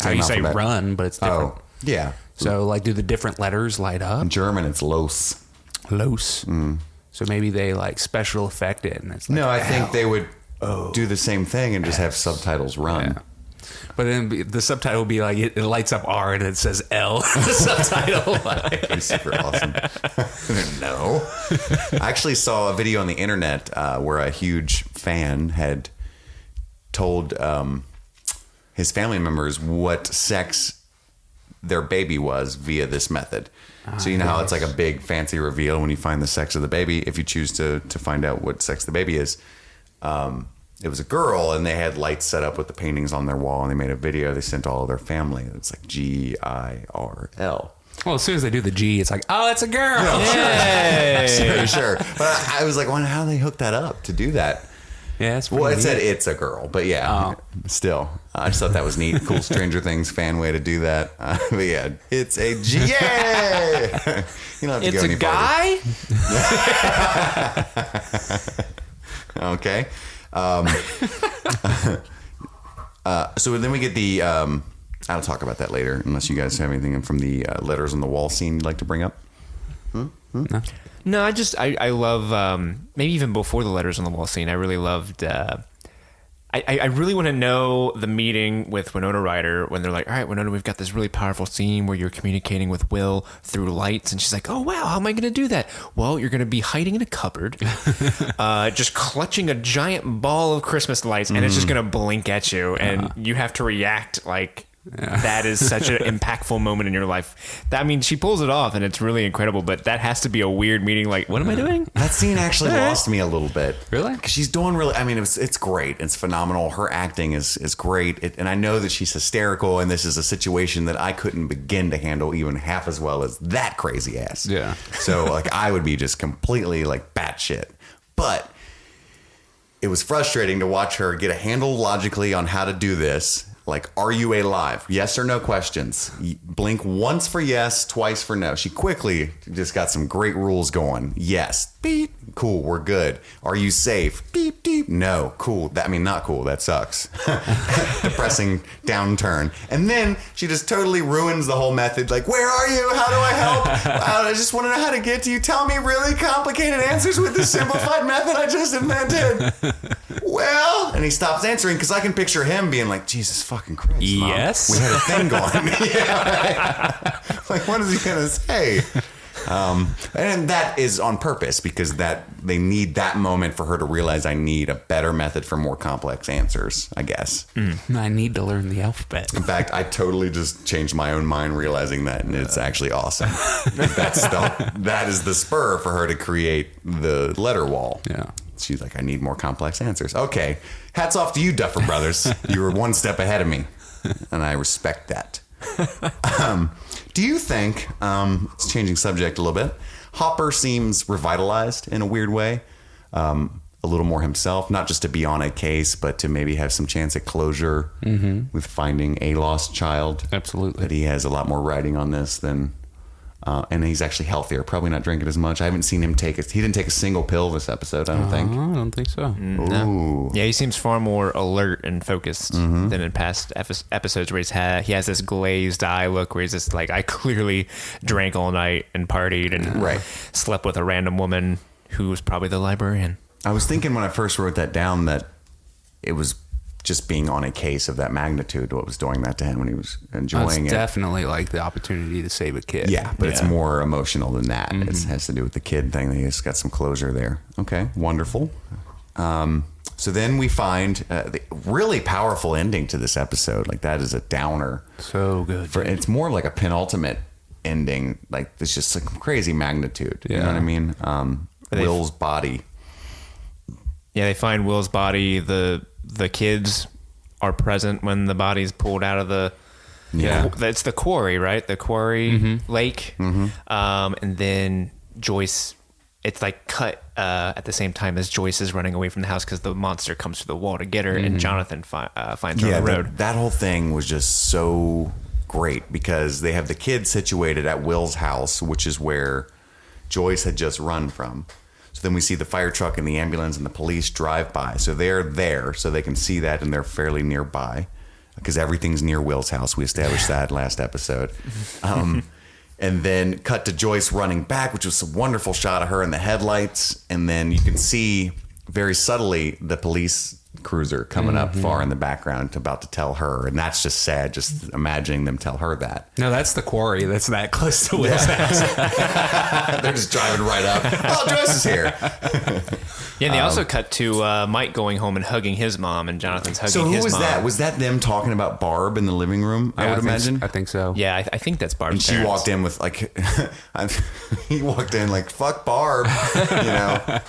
how you say alphabet. run, but it's different. Oh, yeah. So, like, do the different letters light up? In German, it's los. Los. So maybe they, like, special effect it. And it's like, No, I think they would do the same thing and just have subtitles run. Yeah. But then the subtitle will be like, it lights up R and it says L. The subtitle. That'd be super awesome. No. I actually saw a video on the internet where a huge fan had told his family members what sex their baby was via this method. So you know how it's like a big fancy reveal when you find the sex of the baby. If you choose to find out what sex the baby is, it was a girl, and they had lights set up with the paintings on their wall, and they made a video they sent to all of their family. It's like GIRL. Well, as soon as they do the G, it's like, oh, it's a girl. Sure. But I was like, wondering how they hooked that up to do that. Yeah, it's Well, it said it's a girl, but yeah, still. I just thought that was neat. Cool Stranger Things fan way to do that. But yeah, it's a G. Yay! You don't have to It's go a any guy? farther. Okay. So then we get the... I'll talk about that later, unless you guys have anything from the letters on the wall scene you'd like to bring up. No, I love, maybe even before the letters on the wall scene, I really loved, I really want to know the meeting with Winona Ryder when they're like, all right, Winona, we've got this really powerful scene where you're communicating with Will through lights. And she's like, oh, wow, how am I going to do that? Well, you're going to be hiding in a cupboard, just clutching a giant ball of Christmas lights, and it's just going to blink at you. And you have to react like... That is such an impactful moment in your life. I mean, she pulls it off, and it's really incredible. But that has to be a weird meeting. Like, what am I doing? That scene actually lost me a little bit. Really? Because she's doing really... I mean, it's great. It's phenomenal. Her acting is great. And I know that she's hysterical, and this is a situation that I couldn't begin to handle even half as well as that crazy ass. Yeah. So, like, I would be just completely, like, batshit. But it was frustrating to watch her get a handle logically on how to do this. Like, are you alive? Yes or no questions. Blink once for yes, twice for no. She quickly just got some great rules going. Yes. Beep. Cool. We're good. Are you safe? Beep, beep. No. Cool. Not cool. That sucks. Depressing downturn. And then she just totally ruins the whole method. Like, where are you? How do I help? I just want to know how to get to you. Tell me really complicated answers with this simplified method I just invented. Well, and he stops answering because I can picture him being like, Jesus fucking Christ, Mom. Yes. We had a thing going. Yeah, right. Like, what is he going to say? And that is on purpose because they need that moment for her to realize I need a better method for more complex answers, I guess. I need to learn the alphabet. In fact, I totally just changed my own mind realizing that, and it's actually awesome. That is the spur for her to create the letter wall. Yeah. She's like, I need more complex answers. Okay. Hats off to you, Duffer Brothers. You were one step ahead of me, and I respect that. Do you think, it's changing subject a little bit, Hopper seems revitalized in a weird way? A little more himself, not just to be on a case, but to maybe have some chance at closure with finding a lost child. Absolutely. That he has a lot more writing on this than... and he's actually healthier, probably not drinking as much. I haven't seen him he didn't take a single pill this episode, I don't think. I don't think so. Ooh. Yeah, he seems far more alert and focused than in past episodes where he has this glazed eye look where he's just like, I clearly drank all night and partied and slept with a random woman who was probably the librarian. I was thinking when I first wrote that down that it was just being on a case of that magnitude what was doing that to him when he was enjoying It's it. definitely like the opportunity to save a kid. Yeah, but it's more emotional than that. It has to do with the kid thing. He just got some closure there. Okay, wonderful. So then we find the really powerful ending to this episode. Like that is a downer. So good. It's more like a penultimate ending. Like it's just like crazy magnitude. You know what I mean? Will's body. Yeah, they find Will's body. The kids are present when the body's pulled out of the... Yeah. It's the quarry, right? The quarry lake. And then Joyce... It's like cut at the same time as Joyce is running away from the house because the monster comes to the wall to get her, and Jonathan finds her on the road. That whole thing was just so great because they have the kids situated at Will's house, which is where Joyce had just run from. So then we see the fire truck and the ambulance and the police drive by. So they're there so they can see that, and they're fairly nearby because everything's near Will's house. We established that last episode. And then cut to Joyce running back, which was a wonderful shot of her in the headlights. And then you can see very subtly the police cruiser coming up far in the background about to tell her. And that's just sad, just imagining them tell her that. No, that's the quarry that's that close to Will's house. They're just driving right up. Oh, Joyce is here. Yeah, and they also cut to Mike going home and hugging his mom, and Jonathan's hugging his mom. So who was that? Was that them talking about Barb in the living room, I would imagine? I think so. Yeah, I think that's Barb's And she parents. walked in with like, he walked in like, fuck Barb, you know,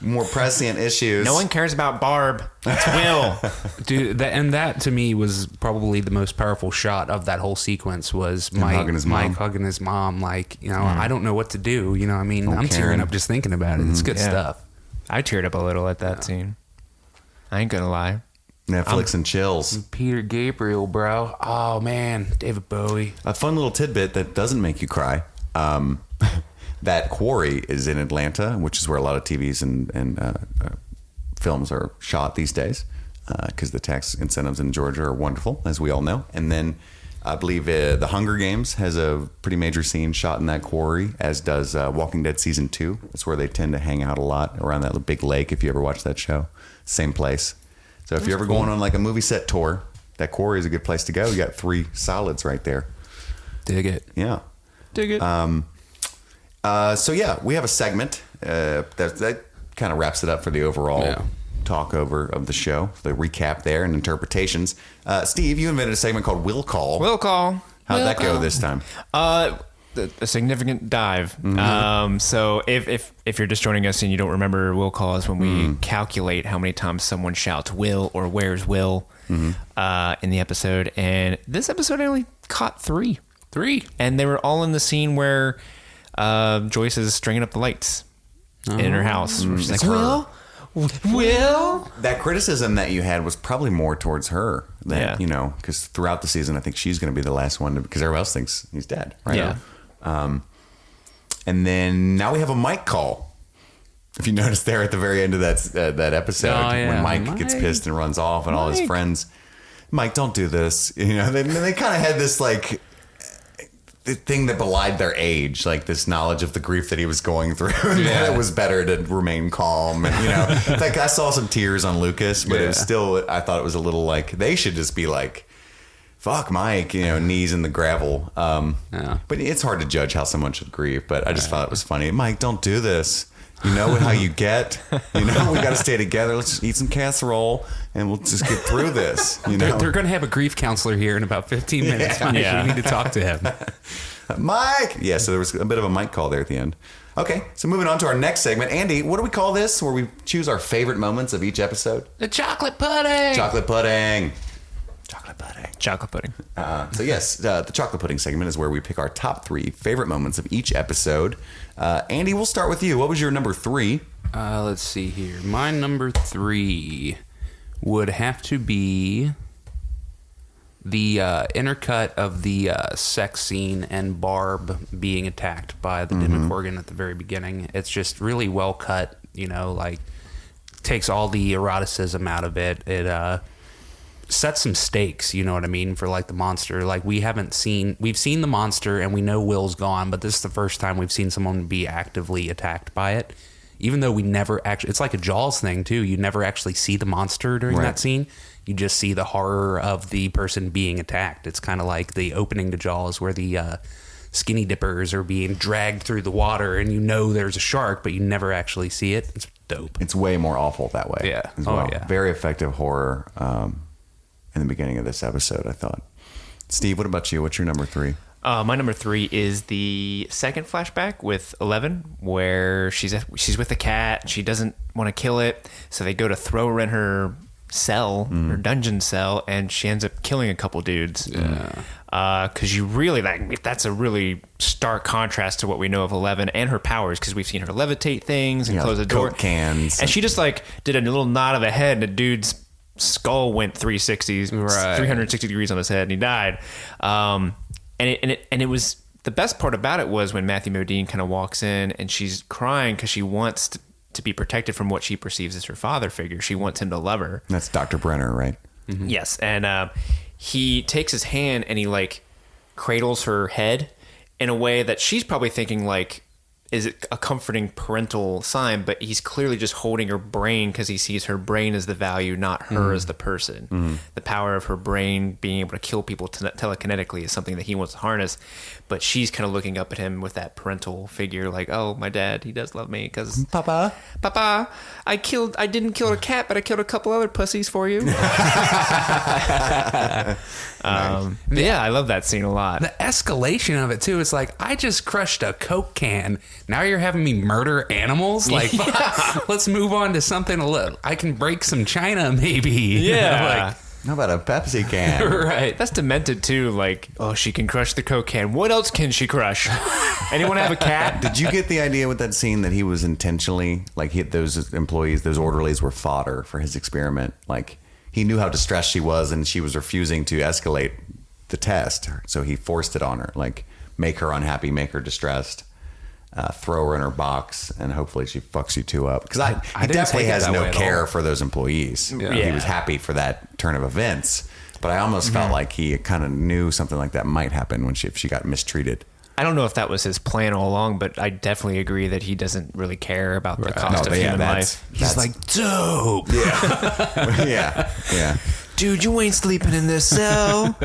more prescient issues. No one cares about Barb. It's Will. Dude, that to me was probably the most powerful shot of that whole sequence was Mike hugging his mom. Mike hugging his mom. Like, you know, I don't know what to do. You know, I mean, I'm Karen. tearing up just thinking about it. It's good stuff. I teared up a little at that scene. I ain't gonna lie. Netflix and chills. Peter Gabriel, bro. Oh man, David Bowie. A fun little tidbit that doesn't make you cry. That quarry is in Atlanta, which is where a lot of TVs and films are shot these days, because the tax incentives in Georgia are wonderful, as we all know. And then I believe The Hunger Games has a pretty major scene shot in that quarry, as does Walking Dead Season 2. That's where they tend to hang out a lot, around that big lake, if you ever watch that show. Same place. So if you're ever going on like a movie set tour, that quarry is a good place to go. You got 3 solids right there. Dig it. Yeah. Dig it. So yeah, we have a segment that kind of wraps it up for the overall talk over of the show, the recap there and interpretations. Steve, you invented a segment called Will Call. Will Call. How'd that go this time? A significant dive. So if you're just joining us and you don't remember, Will Call is when we calculate how many times someone shouts Will or where's Will in the episode. And this episode I only caught 3. 3. And they were all in the scene where Joyce is stringing up the lights in her house. She's like, Will? That criticism that you had was probably more towards her than, Yeah. you know, because throughout the season, I think she's going to be the last one because everyone else thinks he's dead. Right? Yeah. And then now we have a Mike call. If you notice there at the very end of that episode, when Mike gets pissed and runs off and all his friends, Mike, don't do this. You know, they kind of had this like the thing that belied their age, like this knowledge of the grief that he was going through. And that it was better to remain calm. And, you know, like I saw some tears on Lucas, but it was still, I thought it was a little like, they should just be like fuck Mike, knees in the gravel. Yeah. But it's hard to judge how someone should grieve. But I just thought it was funny. Mike, don't do this. You know how you get. We got to stay together. Let's just eat some casserole and we'll just get through this. They're going to have a grief counselor here in about 15 minutes. Mike. Yeah. We need to talk to him. Mike. Yeah, so there was a bit of a Mike call there at the end. Okay, so moving on to our next segment. Andy, what do we call this where we choose our favorite moments of each episode? The chocolate pudding. Chocolate pudding. Chocolate pudding. Chocolate pudding. So yes, the chocolate pudding segment is where we pick our top 3 favorite moments of each episode. Andy, we'll start with you. What was your number 3? Let's see here. My number 3 would have to be the intercut of the sex scene and Barb being attacked by the Demogorgon at the very beginning. It's just really well cut, takes all the eroticism out of it. It sets some stakes, you know what I mean, for the monster. We've seen the monster and we know Will's gone, but this is the first time we've seen someone be actively attacked by it. Even though we never actually, it's like a Jaws thing too. You never actually see the monster during that scene. You just see the horror of the person being attacked. It's kind of like the opening to Jaws where the skinny dippers are being dragged through the water and there's a shark, but you never actually see it. It's dope. It's way more awful that way. Yeah. As well. Oh, yeah. Very effective horror in the beginning of this episode, I thought. Steve, what about you? What's your number 3? My number 3 is the second flashback with 11, where she's with the cat. She doesn't want to kill it, so they go to throw her in her cell, her dungeon cell, and she ends up killing a couple dudes. Yeah. Because you really that's a really stark contrast to what we know of 11 and her powers, because we've seen her levitate things and close the door. Coke cans. And she just did a little nod of the head, and a dude's skull went 360 degrees on his head, and he died. And it was, the best part about it was when Matthew Modine kind of walks in and she's crying because she wants to be protected from what she perceives as her father figure. She wants him to love her. That's Dr. Brenner, right? Mm-hmm. Yes. And he takes his hand and he cradles her head in a way that she's probably thinking is it a comforting parental sign? But he's clearly just holding her brain because he sees her brain as the value, not her as the person. The power of her brain being able to kill people telekinetically is something that he wants to harness. But she's kind of looking up at him with that parental figure, oh, my dad, he does love me because Papa, I didn't kill a cat, but I killed a couple other pussies for you. Yeah, I love that scene a lot. The escalation of it too. It's I just crushed a Coke can. Now you're having me murder animals? Let's move on to something a little. I can break some china, maybe. Yeah. How about a Pepsi can? Right. That's demented too. She can crush the Coke can. What else can she crush? Anyone have a cat? Did you get the idea with that scene that he was intentionally those employees, those orderlies were fodder for his experiment? He knew how distressed she was and she was refusing to escalate the test, so he forced it on her. Make her unhappy, make her distressed. Throw her in her box, and hopefully she fucks you two up. Because he definitely has no care for those employees. Yeah. He was happy for that turn of events, but I almost felt like he kind of knew something like that might happen if she got mistreated. I don't know if that was his plan all along, but I definitely agree that he doesn't really care about the cost of human life. He's dope. Yeah. Yeah. Dude, you ain't sleeping in this cell.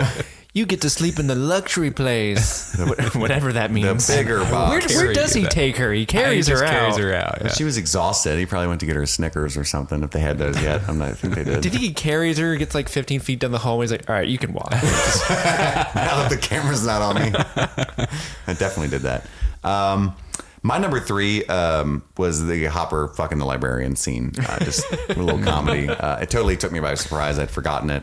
You get to sleep in the luxury place, whatever that means. The bigger box. Where does he take her? He carries her out. Yeah. She was exhausted. He probably went to get her a Snickers or something if they had those yet. I think they did. Did he carries her, gets 15 feet down the hallway? He's all right, you can walk. Now that the camera's not on me. I definitely did that. My number 3 was the Hopper fucking the librarian scene. Just a little comedy. It totally took me by surprise. I'd forgotten it.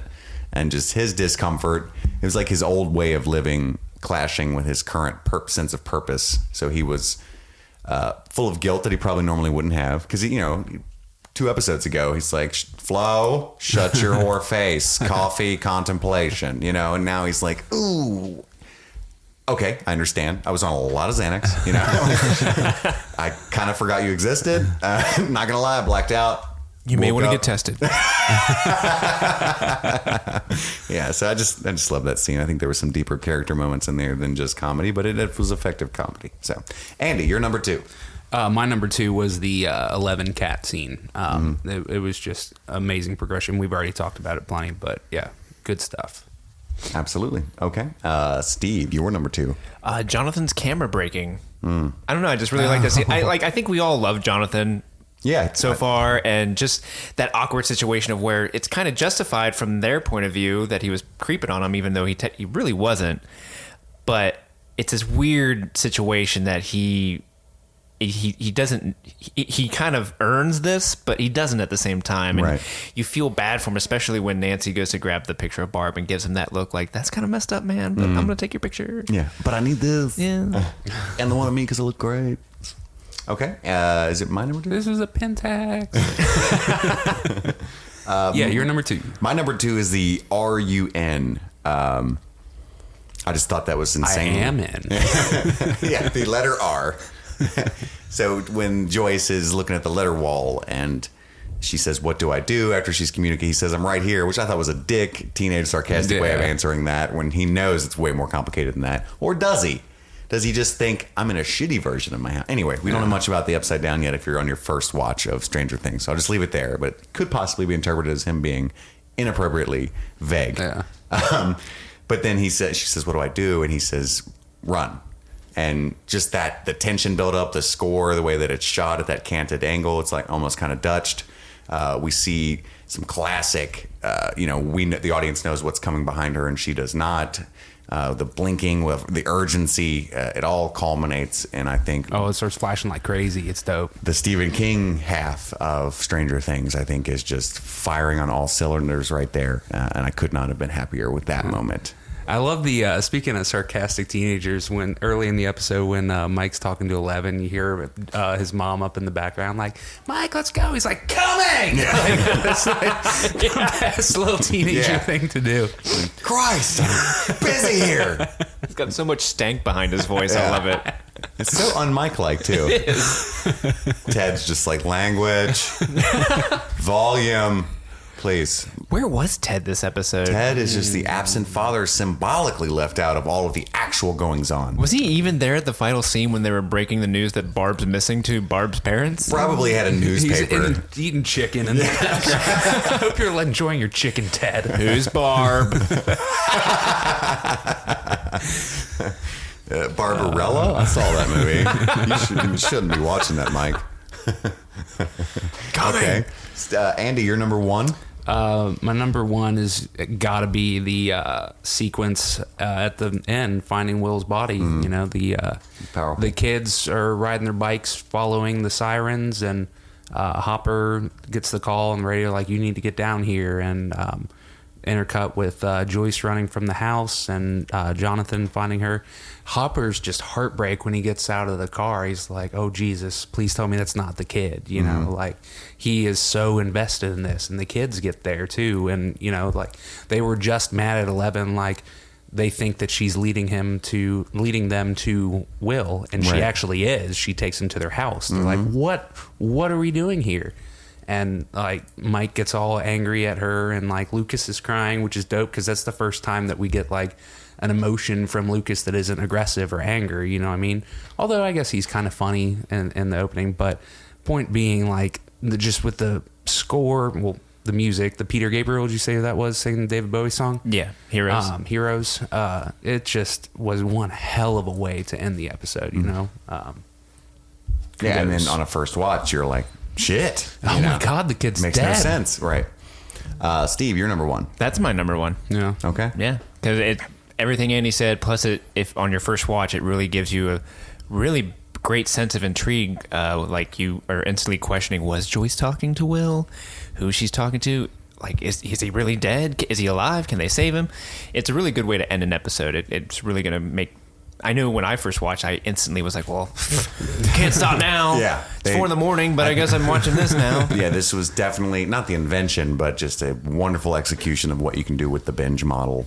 And just his discomfort. It was his old way of living clashing with his current sense of purpose. So he was full of guilt that he probably normally wouldn't have. Because, 2 episodes ago, he's Flo, shut your whore face. Coffee, contemplation. And now he's ooh. Okay, I understand. I was on a lot of Xanax. I kind of forgot you existed. Not going to lie, I blacked out. You may want to get tested. Yeah, so I just love that scene. I think there were some deeper character moments in there than just comedy, but it was effective comedy. So, Andy, you're number 2. My number 2 was the 11 cat scene. It was just amazing progression. We've already talked about it plenty, but yeah, good stuff. Absolutely. Okay. Steve, you were number 2. Jonathan's camera breaking. I don't know. I just really like this. I think we all love Jonathan. Yeah. So far, and just that awkward situation of where it's kind of justified from their point of view that he was creeping on him, even though he really wasn't. But it's this weird situation that he doesn't. He kind of earns this, but he doesn't at the same time. And you feel bad for him, especially when Nancy goes to grab the picture of Barb and gives him that look like, that's kind of messed up, man. But I'm gonna take your picture. Yeah, but I need this. Yeah, and the one of me because I look great. Okay. Is it my number 2? This is a Pentax. Yeah, you're number 2. My number 2 is the RUN. I just thought that was insane. I am in. Yeah, the letter R. So when Joyce is looking at the letter wall and she says, "What do I do?" after she's communicating, he says, "I'm right here," which I thought was a teenage sarcastic way of answering that when he knows it's way more complicated than that. Or does he? Does he just think, I'm in a shitty version of my house? Anyway, we don't know much about the Upside Down yet if you're on your first watch of Stranger Things. So I'll just leave it there. But it could possibly be interpreted as him being inappropriately vague. Yeah. But then she says, "What do I do?" And he says, "Run." And just that, the tension build up, the score, the way that it's shot at that canted angle, it's like almost kind of Dutched. We see some classic, the audience knows what's coming behind her and she does not. The blinking with the urgency, it all culminates, and I think it starts flashing like crazy. It's dope. The Stephen King half of Stranger Things, I think, is just firing on all cylinders right there, and I could not have been happier with that moment. I love the speaking of sarcastic teenagers. When early in the episode, when Mike's talking to 11, you hear his mom up in the background, like, "Mike, let's go." He's like, "Coming!" Yeah. That's like the best little teenager thing to do. Christ, I'm busy here. He's got so much stank behind his voice. I love it. It's so un-Mike-like too. It is. Ted's just like, language, volume. Please. Where was Ted this episode? Ted is just the absent father, symbolically left out of all of the actual goings on. Was he even there at the final scene when they were breaking the news that Barb's missing to Barb's parents? Probably had a newspaper. He's eating chicken in the background. I hope you're enjoying your chicken, Ted. Who's Barb? Barbarella? I saw that movie. You shouldn't be watching that, Mike. Okay. Andy, you're number 1? My number 1 is gotta be the sequence at the end, finding Will's body. You know, the kids are riding their bikes, following the sirens, and Hopper gets the call on the radio, like, "You need to get down here." And intercut with Joyce running from the house and Jonathan finding her. Hopper's just heartbreak when he gets out of the car. He's like, "Oh, Jesus, please tell me that's not the kid." You know, like, he is so invested in this, and the kids get there too. And, like, they were just mad at 11. Like, they think that she's leading them to Will, and she actually is. She takes him to their house. They're like, what are we doing here? And, like, Mike gets all angry at her, and, like, Lucas is crying, which is dope because that's the first time that we get, like, an emotion from Lucas that isn't aggressive or anger, you know what I mean? Although I guess he's kind of funny in the opening, but point being, like, just with the score, well, the music, the Peter Gabriel, did you say that was singing the David Bowie song? Yeah, Heroes. Heroes. It just was one hell of a way to end the episode, you know? Yeah, and then on a first watch, you're like, shit. Oh my God, the kid's Makes dead. no sense. Right. Steve, you're number 1. That's my number 1. Yeah. Okay. Yeah, because everything Andy said, plus if on your first watch, it really gives you a really great sense of intrigue. Like, you are instantly questioning, was Joyce talking to Will? Who she's talking to? Like, is he really dead? Is he alive? Can they save him? It's a really good way to end an episode. It's really going to make... I knew when I first watched, I instantly was like, well, can't stop now. Yeah. It's 4 a.m, but I guess I'm watching this now. Yeah, this was definitely not the invention, but just a wonderful execution of what you can do with the binge model.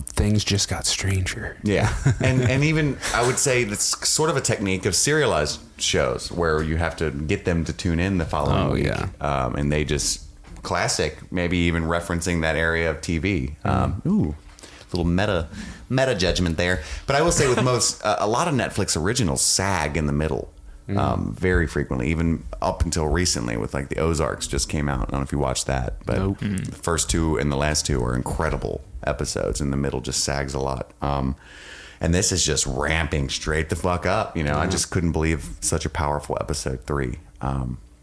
Things just got stranger. Yeah. and even, I would say, that's sort of a technique of serialized shows where you have to get them to tune in the following week. Yeah. And they just, classic, maybe even referencing that area of TV. Little meta judgment there. But I will say with most, a lot of Netflix originals sag in the middle very frequently, even up until recently with, like, the Ozarks just came out. I don't know if you watched that, but the first 2 and the last 2 are incredible episodes, and the middle just sags a lot. And this is just ramping straight the fuck up. You know, I just couldn't believe such a powerful episode 3.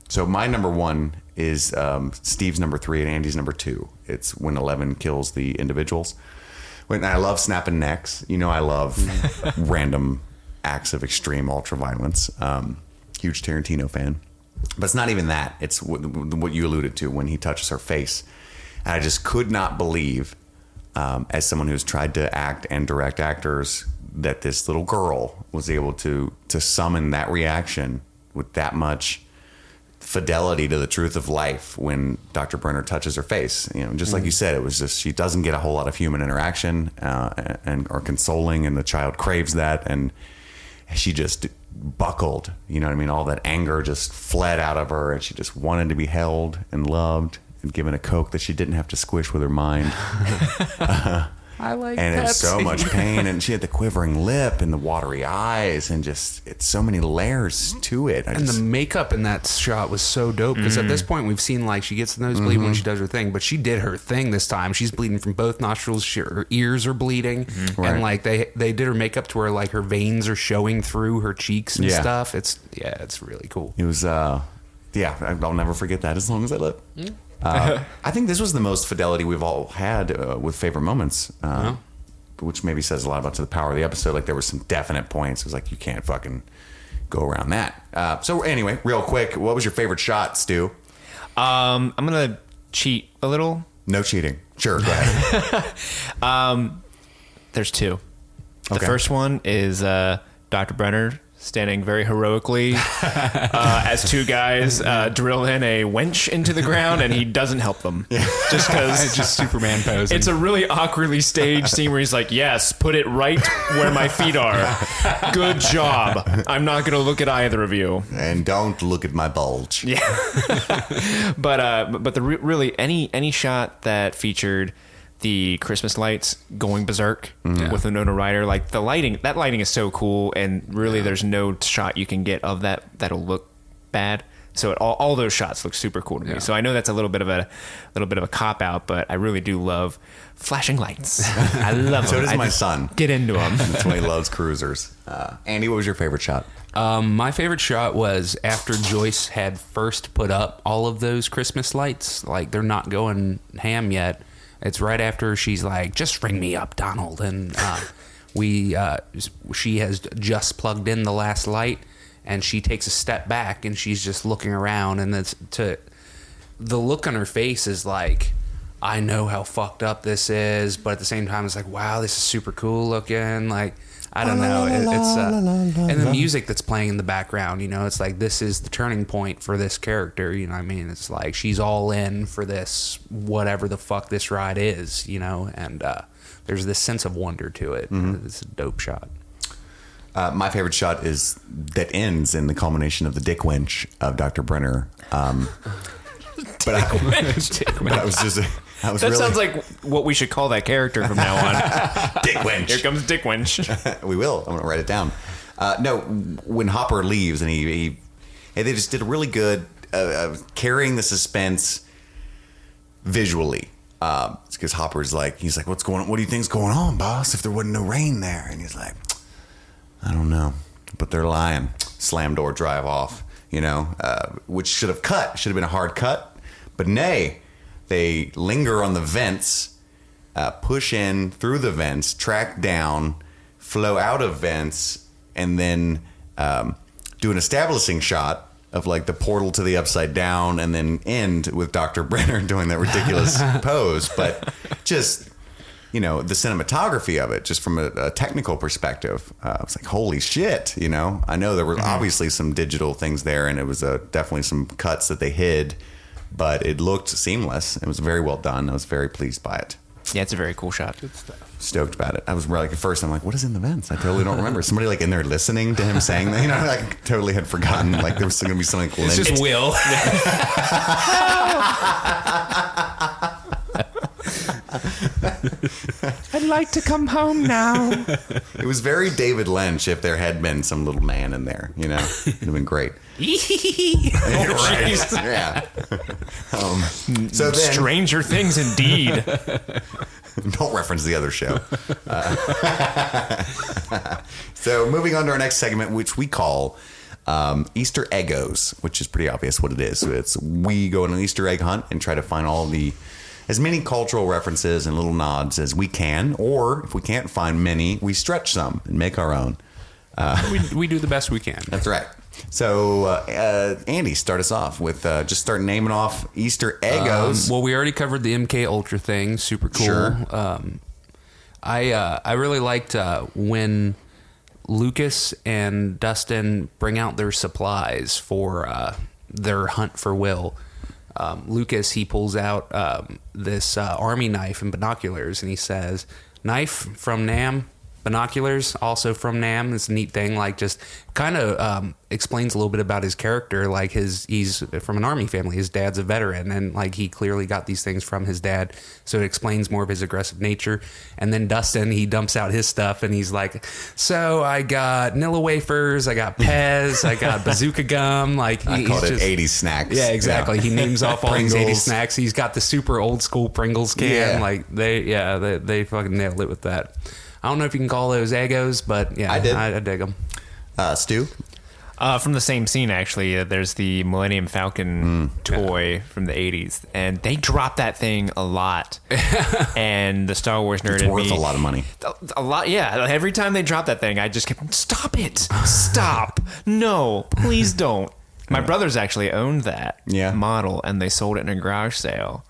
So my number 1 is Steve's number 3 and Andy's number 2. It's when Eleven kills the individuals. When I love snapping necks. You know, I love random acts of extreme ultra violence. Huge Tarantino fan. But it's not even that. It's what you alluded to when he touches her face. And I just could not believe, as someone who's tried to act and direct actors, that this little girl was able to summon that reaction with that much fidelity to the truth of life when Dr. Brenner touches her face. You know, just like you said, it was just, she doesn't get a whole lot of human interaction and or consoling, and the child craves that, and she just buckled. You know what I mean? All that anger just fled out of her, and she just wanted to be held and loved and given a Coke that she didn't have to squish with her mind. I like and that it's so scene. much pain, and she had the quivering lip and the watery eyes, and just, it's so many layers to it. And the makeup in that shot was so dope, because at this point we've seen, like, she gets the nosebleed when she does her thing, but she did her thing this time. She's bleeding from both nostrils. Her ears are bleeding, Right. and like they did her makeup to where like her veins are showing through her cheeks and stuff. It's really cool. It was, I'll never forget that as long as I live. I think this was the most fidelity we've all had with favorite moments, which maybe says a lot about the power of the episode. Like, there were some definite points. It was like, you can't fucking go around that. So anyway, real quick, what was your favorite shot, Stu? I'm gonna cheat a little. No cheating. Sure, go ahead. There's 2. The Okay. first one is Dr. Brenner standing very heroically as 2 guys drill in a wench into the ground, and he doesn't help them. Just because It's just Superman posing. it's a really awkwardly staged scene where he's like, yes, put it right where my feet are. Good job. I'm not going to look at either of you. And don't look at my bulge. Yeah. But really any shot that featured the Christmas lights going berserk with Winona Ryder, like that lighting is so cool, and really there's no shot you can get of that'll look bad. So all those shots look super cool to me. So I know that's a little bit of a cop out, but I really do love flashing lights. I love So them. does I my just son. Get into them. That's why he loves cruisers. Andy, what was your favorite shot? My favorite shot was after Joyce had first put up all of those Christmas lights. Like, they're not going ham yet. It's right after she's like, just ring me up, Donald. And she has just plugged in the last light, and she takes a step back, and she's just looking around. And the look on her face is like, I know how fucked up this is, but at the same time, it's like, wow, this is super cool looking. Like, I don't know. And the music that's playing in the background, you know, it's like, this is the turning point for this character. You know what I mean? It's like, she's all in for this, whatever the fuck this ride is, you know, and there's this sense of wonder to it. It's a dope shot. My favorite shot is that ends in the culmination of the dick winch of Dr. Brenner. But I was just... That sounds like what we should call that character from now on. Dick winch. Here comes Dick Winch. We will. I'm going to write it down. No, when Hopper leaves, and they just did a really good carrying the suspense visually. It's because Hopper's like, he's like, what's going on? What do you think's going on, boss? If there wasn't no rain there. And he's like, I don't know, but they're lying. Slam door, drive off, you know, which should have been a hard cut, but nay. They linger on the vents, push in through the vents, track down, flow out of vents, and then do an establishing shot of like the portal to the upside down, and then end with Dr. Brenner doing that ridiculous pose. But just, you know, the cinematography of it, just from a technical perspective, it's like, holy shit, you know? I know there were obviously some digital things there, and it was definitely some cuts that they hid, but it looked seamless. It was very well done. I was very pleased by it. Yeah, it's a very cool shot. Stoked about it. I was like, at first I'm like, what is in the vents? I totally don't remember. Somebody like in there listening to him saying that, you know, I totally had forgotten. Like there was going to be something. It's just Will. I'd like to come home now. It was very David Lynch if there had been some little man in there, you know, it'd have been great. Right. Yeah. So then, Stranger Things indeed. Don't reference the other show. So moving on to our next segment, which we call Easter Eggos, which is pretty obvious what it is. So it's we go on an Easter egg hunt and try to find as many cultural references and little nods as we can, or if we can't find many, we stretch some and make our own. We do the best we can. That's right. So, Andy, start us off with just start naming off Easter Eggos. Well, we already covered the MK Ultra thing. Super cool. Sure. I really liked when Lucas and Dustin bring out their supplies for their hunt for Will. Lucas, he pulls out this army knife and binoculars, and he says, "Knife from Nam, binoculars also from Nam." It's a neat thing, like just kind of explains a little bit about his character. Like he's from an army family. His dad's a veteran, and like he clearly got these things from his dad. So it explains more of his aggressive nature. And then Dustin, he dumps out his stuff, and he's like, "So I got Nilla wafers, I got Pez, I got bazooka gum." Like I called it 80s snacks. Yeah, exactly. Yeah. He names off all these 80s Pringles. snacks. He's got the super old school Pringles can. Yeah. Like they fucking nailed it with that. I don't know if you can call those Eggos, but yeah, I did. I dig them. Stu? From the same scene, actually, there's the Millennium Falcon toy from the 80s, and they drop that thing a lot. And the Star Wars nerd It's in worth me, a lot of money. a lot, yeah. Every time they drop that thing, I just kept, stop it, stop, no, please don't. My brothers actually owned that model, and they sold it in a garage sale.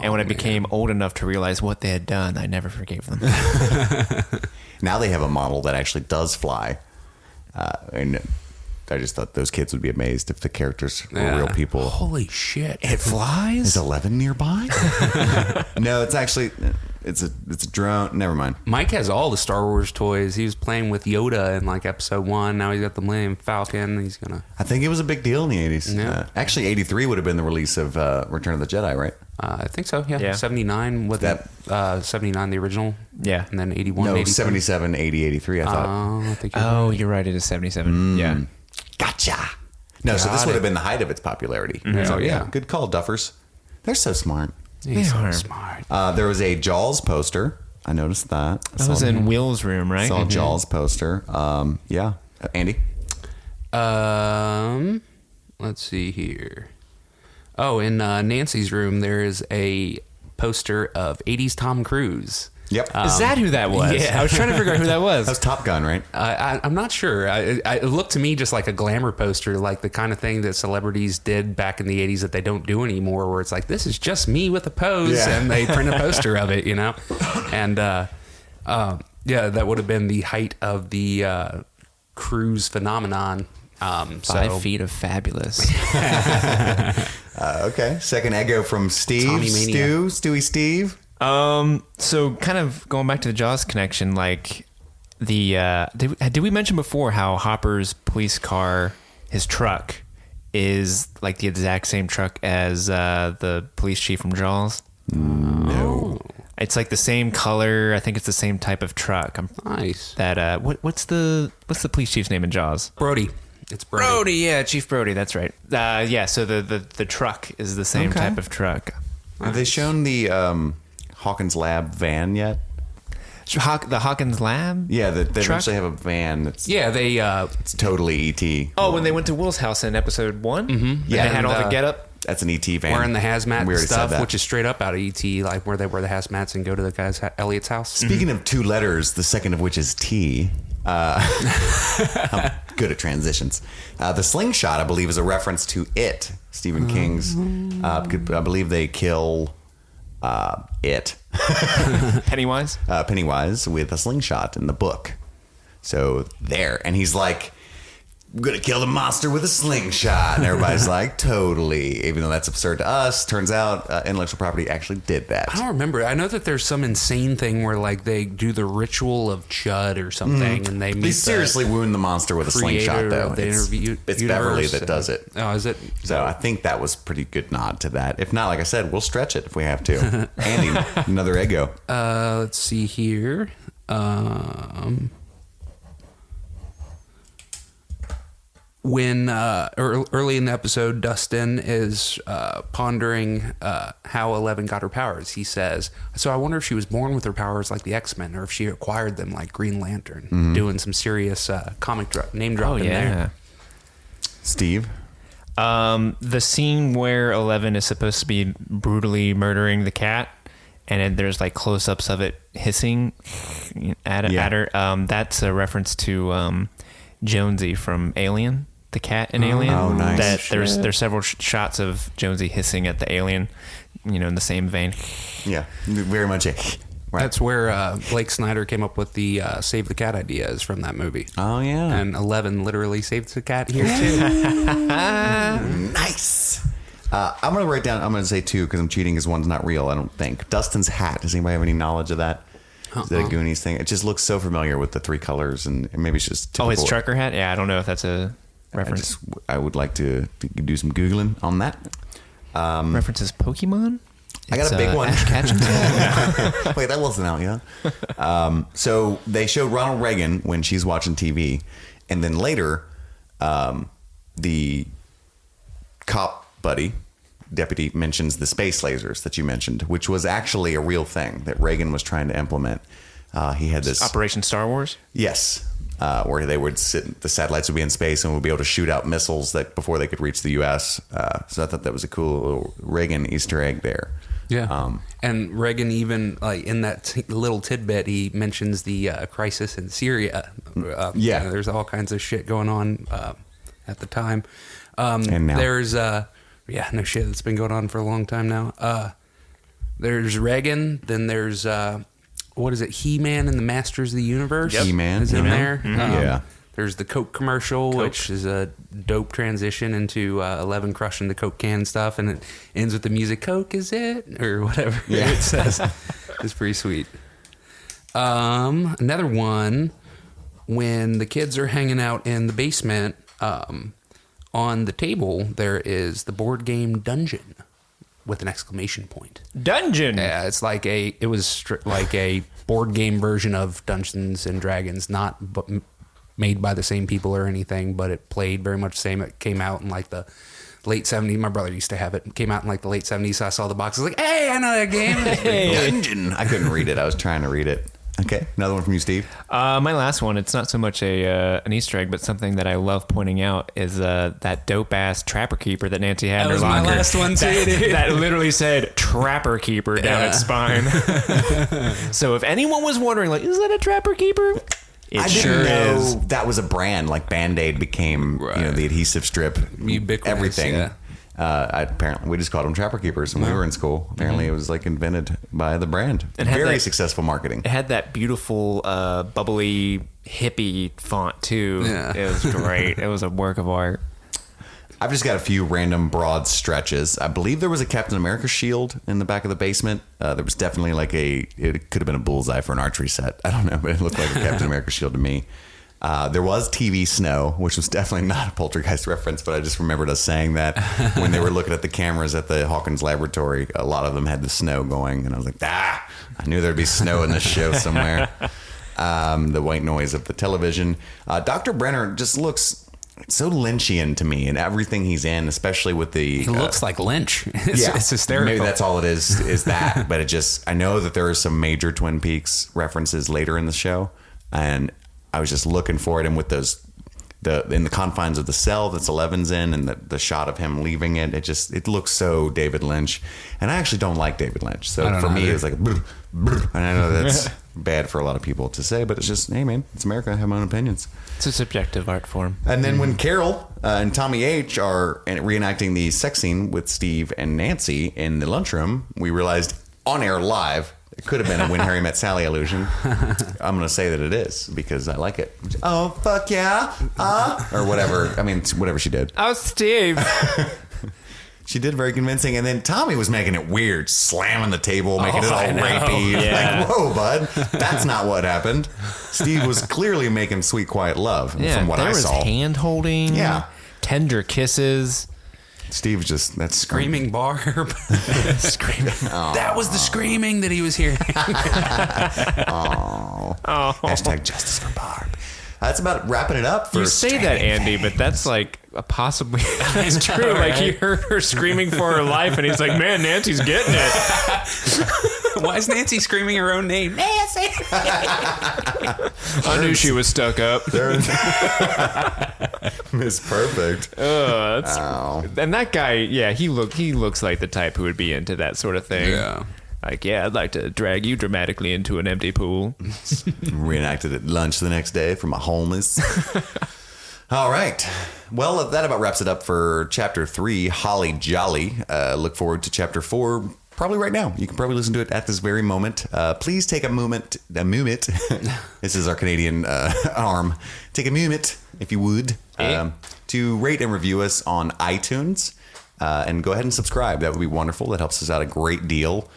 And when I became old enough to realize what they had done, I never forgave them. Now they have a model that actually does fly. And I just thought those kids would be amazed if the characters were real people. Holy shit! It flies? Is 11 nearby? No, it's actually it's a drone. Never mind. Mike has all the Star Wars toys. He was playing with Yoda in like episode 1. Now he's got the Millennium Falcon. He's gonna. I think it was a big deal in the 80s. Yeah. Actually, 83 would have been the release of Return of the Jedi, right? I think so. Yeah. Yeah. 79 with That- 79 the original. Yeah. And then 81. No, 83. 77, 80, 83, I thought. I think you're Oh, you're right. It is 77. Yeah. Gotcha. No, so this Got would it. have been the height of its popularity. Mhm. So, Oh, yeah, yeah. good call, Duffers. They're so smart. He's so are. smart. There was a Jaws poster. I noticed that. That was in Will's room, right? Saw a Jaws poster. Yeah. Andy? Let's see here. Oh, in Nancy's room, there is a poster of 80s Tom Cruise. Yep. Is that who that was? yeah. I was trying to figure out who that was. That was Top Gun, right? I'm not sure. It looked to me just like a glamour poster, like the kind of thing that celebrities did back in the 80s that they don't do anymore, where it's like, this is just me with a pose, Yeah. and they print a poster of it, you know? And yeah, that would have been the height of the cruise phenomenon. 5 feet of fabulous. Okay. Second Eggo from Steve. Tommy Mania. Stewie Steve. So kind of going back to the Jaws connection, like did we mention before how Hopper's police car, his truck, is like the exact same truck as the police chief from Jaws? No. It's like the same color. I think it's the same type of truck. Nice. That what's the police chief's name in Jaws? Brody. It's Brody. Brody, yeah, Chief Brody. That's right. Yeah. So the truck is the same Okay. type of truck. Have they shown the Hawkins Lab van yet? The Hawkins Lab. Yeah, they Truck? actually have a van that's Yeah, they. it's totally ET. Oh, when they went to Will's house in episode 1, Yeah, they had all and, the getup. That's an ET van. wearing the hazmat We already said stuff, that. which is straight up out of ET, like where they wear the hazmats and go to the guy's Elliot's house. Speaking of two letters, the second of which is T. I'm good at transitions. The slingshot, I believe, is a reference to It, Stephen King's. I believe they kill It, Pennywise. Pennywise, with a slingshot in the book. So there, and he's like, "I'm gonna kill the monster with a slingshot," and everybody's like, "Totally," even though that's absurd to us. Turns out, intellectual property actually did that. I don't remember. I know that there's some insane thing where like they do the ritual of Chud or something, and they meet They seriously wound the monster with a slingshot, creator though. of the It's universe. Beverly that does it. Oh, is it? So I think that was pretty good nod to that. If not, like I said, we'll stretch it if we have to. Andy, another Eggo. Let's see here. when early in the episode, Dustin is pondering how Eleven got her powers. He says, "So I wonder if she was born with her powers like the X-Men, or if she acquired them like Green Lantern." Doing some serious comic name dropping there. Steve? The scene where 11 is supposed to be brutally murdering the cat, and then there's like close-ups of it hissing at her. That's a reference to Jonesy from Alien, the cat in Alien. Oh, nice. That there's several shots of Jonesy hissing at the alien, in the same vein. Yeah, very much a... Right. That's where Blake Snyder came up with the save the cat idea, is from that movie. Oh, yeah. And 11 literally saves the cat here, too. Nice. I'm going to say 2 because I'm cheating because one's not real, I don't think. Dustin's hat. Does anybody have any knowledge of that? Is that a Goonies thing? It just looks so familiar with the 3 colors, and maybe it's just typical. Oh, his trucker hat? Yeah, I don't know if that's a reference. I would like to do some Googling on that. References Pokemon? I got a big one. Ash Ketchum? Wait, that wasn't out yet. So they showed Ronald Reagan when she's watching TV, and then later, the cop buddy, deputy, mentions the space lasers that you mentioned, which was actually a real thing that Reagan was trying to implement. He had this Operation Star Wars? Yes. Where they would the satellites would be in space and would be able to shoot out missiles that before they could reach the U.S. So I thought that was a cool little Reagan Easter egg there. Yeah. And Reagan, even like in that little tidbit, he mentions the crisis in Syria. There's all kinds of shit going on at the time. And now. There's no shit that's been going on for a long time now. There's Reagan. Then there's what is it? He-Man and the Masters of the Universe. Yep. He-Man is in there. Mm-hmm. Yeah. There's the Coke commercial, which is a dope transition into 11 crushing the Coke can stuff, and it ends with the music, "Coke is it?" or whatever it says. It's pretty sweet. Another one, when the kids are hanging out in the basement, on the table there is the board game Dungeon with an exclamation point. Dungeon. Yeah, it's like like a board game version of Dungeons and Dragons, not made by the same people or anything, but it played very much the same. It came out in like the late 70s. My brother used to have it. It came out in like the late 70s. So I saw the box. I was like, "Hey, I know that game." Dungeon. I couldn't read it. I was trying to read it. Okay, another one from you, Steve. My last one, it's not so much an Easter egg, but something that I love pointing out is that dope-ass Trapper Keeper that Nancy had in her locker. That was my last one, too. That literally said Trapper Keeper down its spine. So if anyone was wondering, like, is that a Trapper Keeper? I didn't know that was a brand. Like Band-Aid became, the adhesive strip, ubiquitous, everything. Yeah. Apparently, we just called them Trapper Keepers when we were in school. Apparently, it was like invented by the brand. Very successful marketing. It had that beautiful, bubbly, hippie font too. Yeah. It was great. It was a work of art. I've just got a few random broad stretches. I believe there was a Captain America shield in the back of the basement. There was definitely it could have been a bullseye for an archery set. I don't know, but it looked like a Captain America shield to me. There was TV snow, which was definitely not a Poltergeist reference, but I just remembered us saying that when they were looking at the cameras at the Hawkins laboratory. A lot of them had the snow going, and I was like, I knew there'd be snow in this show somewhere. The white noise of the television. Dr. Brenner just looks so Lynchian to me in everything he's in, especially with the... He looks like Lynch. It's hysterical. Maybe that's all it is that. But I know that there are some major Twin Peaks references later in the show, and I was just looking for it, and with in the confines of the cell that's 11's in, and the shot of him leaving it looks so David Lynch, and I actually don't like David Lynch. So for me, it's like, and I know that's bad for a lot of people to say, but it's just, hey man, it's America. I have my own opinions. It's a subjective art form. And then when Carol and Tommy H are reenacting the sex scene with Steve and Nancy in the lunchroom, we realized on air live. It could have been a When Harry Met Sally illusion. I'm going to say that it is because I like it. Oh, fuck yeah. Or whatever. I mean, whatever she did. Oh, Steve. She did very convincing. And then Tommy was making it weird, slamming the table, making it all rapey. Yeah. Like, whoa, bud. That's not what happened. Steve was clearly making sweet, quiet love from what I saw. There was hand-holding. Yeah. Tender kisses. Steve just, that's Screaming Barb. Screaming. That was the screaming that he was hearing. Hashtag justice for Barb. that's about wrapping it up. For You say that, Andy, but that's like a possibly that's true. Like he heard her screaming for her life, and he's like, "Man, Nancy's getting it." Why is Nancy screaming her own name? Nancy. I knew she was stuck up. Miss Perfect. And that guy, yeah, he looks like the type who would be into that sort of thing. Yeah. Like, yeah, I'd like to drag you dramatically into an empty pool. Reenacted at lunch the next day for my homies. All right. Well, that about wraps it up for Chapter 3, Holly Jolly. Look forward to Chapter 4 probably right now. You can probably listen to it at this very moment. Please take a moment. This is our Canadian arm. Take a moment, if you would, to rate and review us on iTunes. And go ahead and subscribe. That would be wonderful. That helps us out a great deal.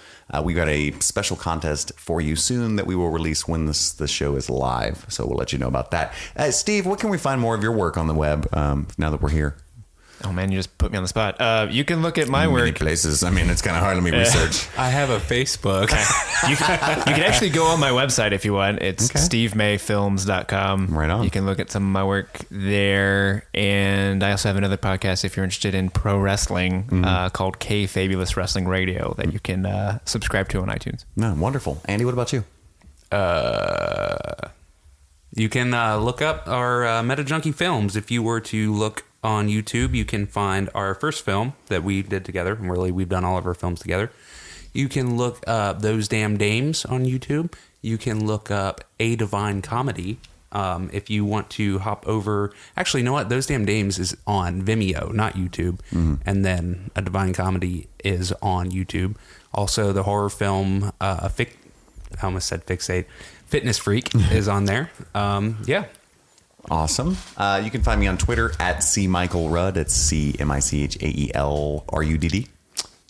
We've got a special contest for you soon that we will release when the show is live. So we'll let you know about that. Steve, where can we find more of your work on the web now that we're here? Oh, man, you just put me on the spot. You can look at my Many work. places. I mean, it's kind of hard to me research. I have a Facebook. You can actually go on my website if you want. It's stevemayfilms.com. Right on. You can look at some of my work there. And I also have another podcast if you're interested in pro wrestling called K Fabulous Wrestling Radio that you can subscribe to on iTunes. No, wonderful. Andy, what about you? You can look up our Meta Junkie films. If you were to look on YouTube, you can find our first film that we did together. And really, we've done all of our films together. You can look up Those Damn Dames on YouTube. You can look up A Divine Comedy. If you want to hop over, actually, you know what? Those Damn Dames is on Vimeo, not YouTube. And then A Divine Comedy is on YouTube. Also, the horror film, I almost said Fixate, Fitness Freak is on there. Yeah. Awesome. You can find me on Twitter at CMichaelRudd. It's CMichaelRudd.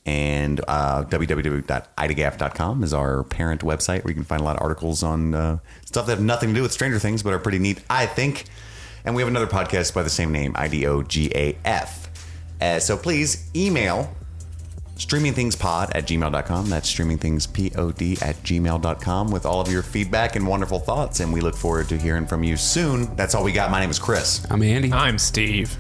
And www.idagaff.com is our parent website where you can find a lot of articles on stuff that have nothing to do with Stranger Things, but are pretty neat, I think. And we have another podcast by the same name, IDOGAF. So please email streamingthingspod@gmail.com. That's streamingthingspod@gmail.com with all of your feedback and wonderful thoughts. And we look forward to hearing from you soon. That's all we got. My name is Chris. I'm Andy. I'm Steve.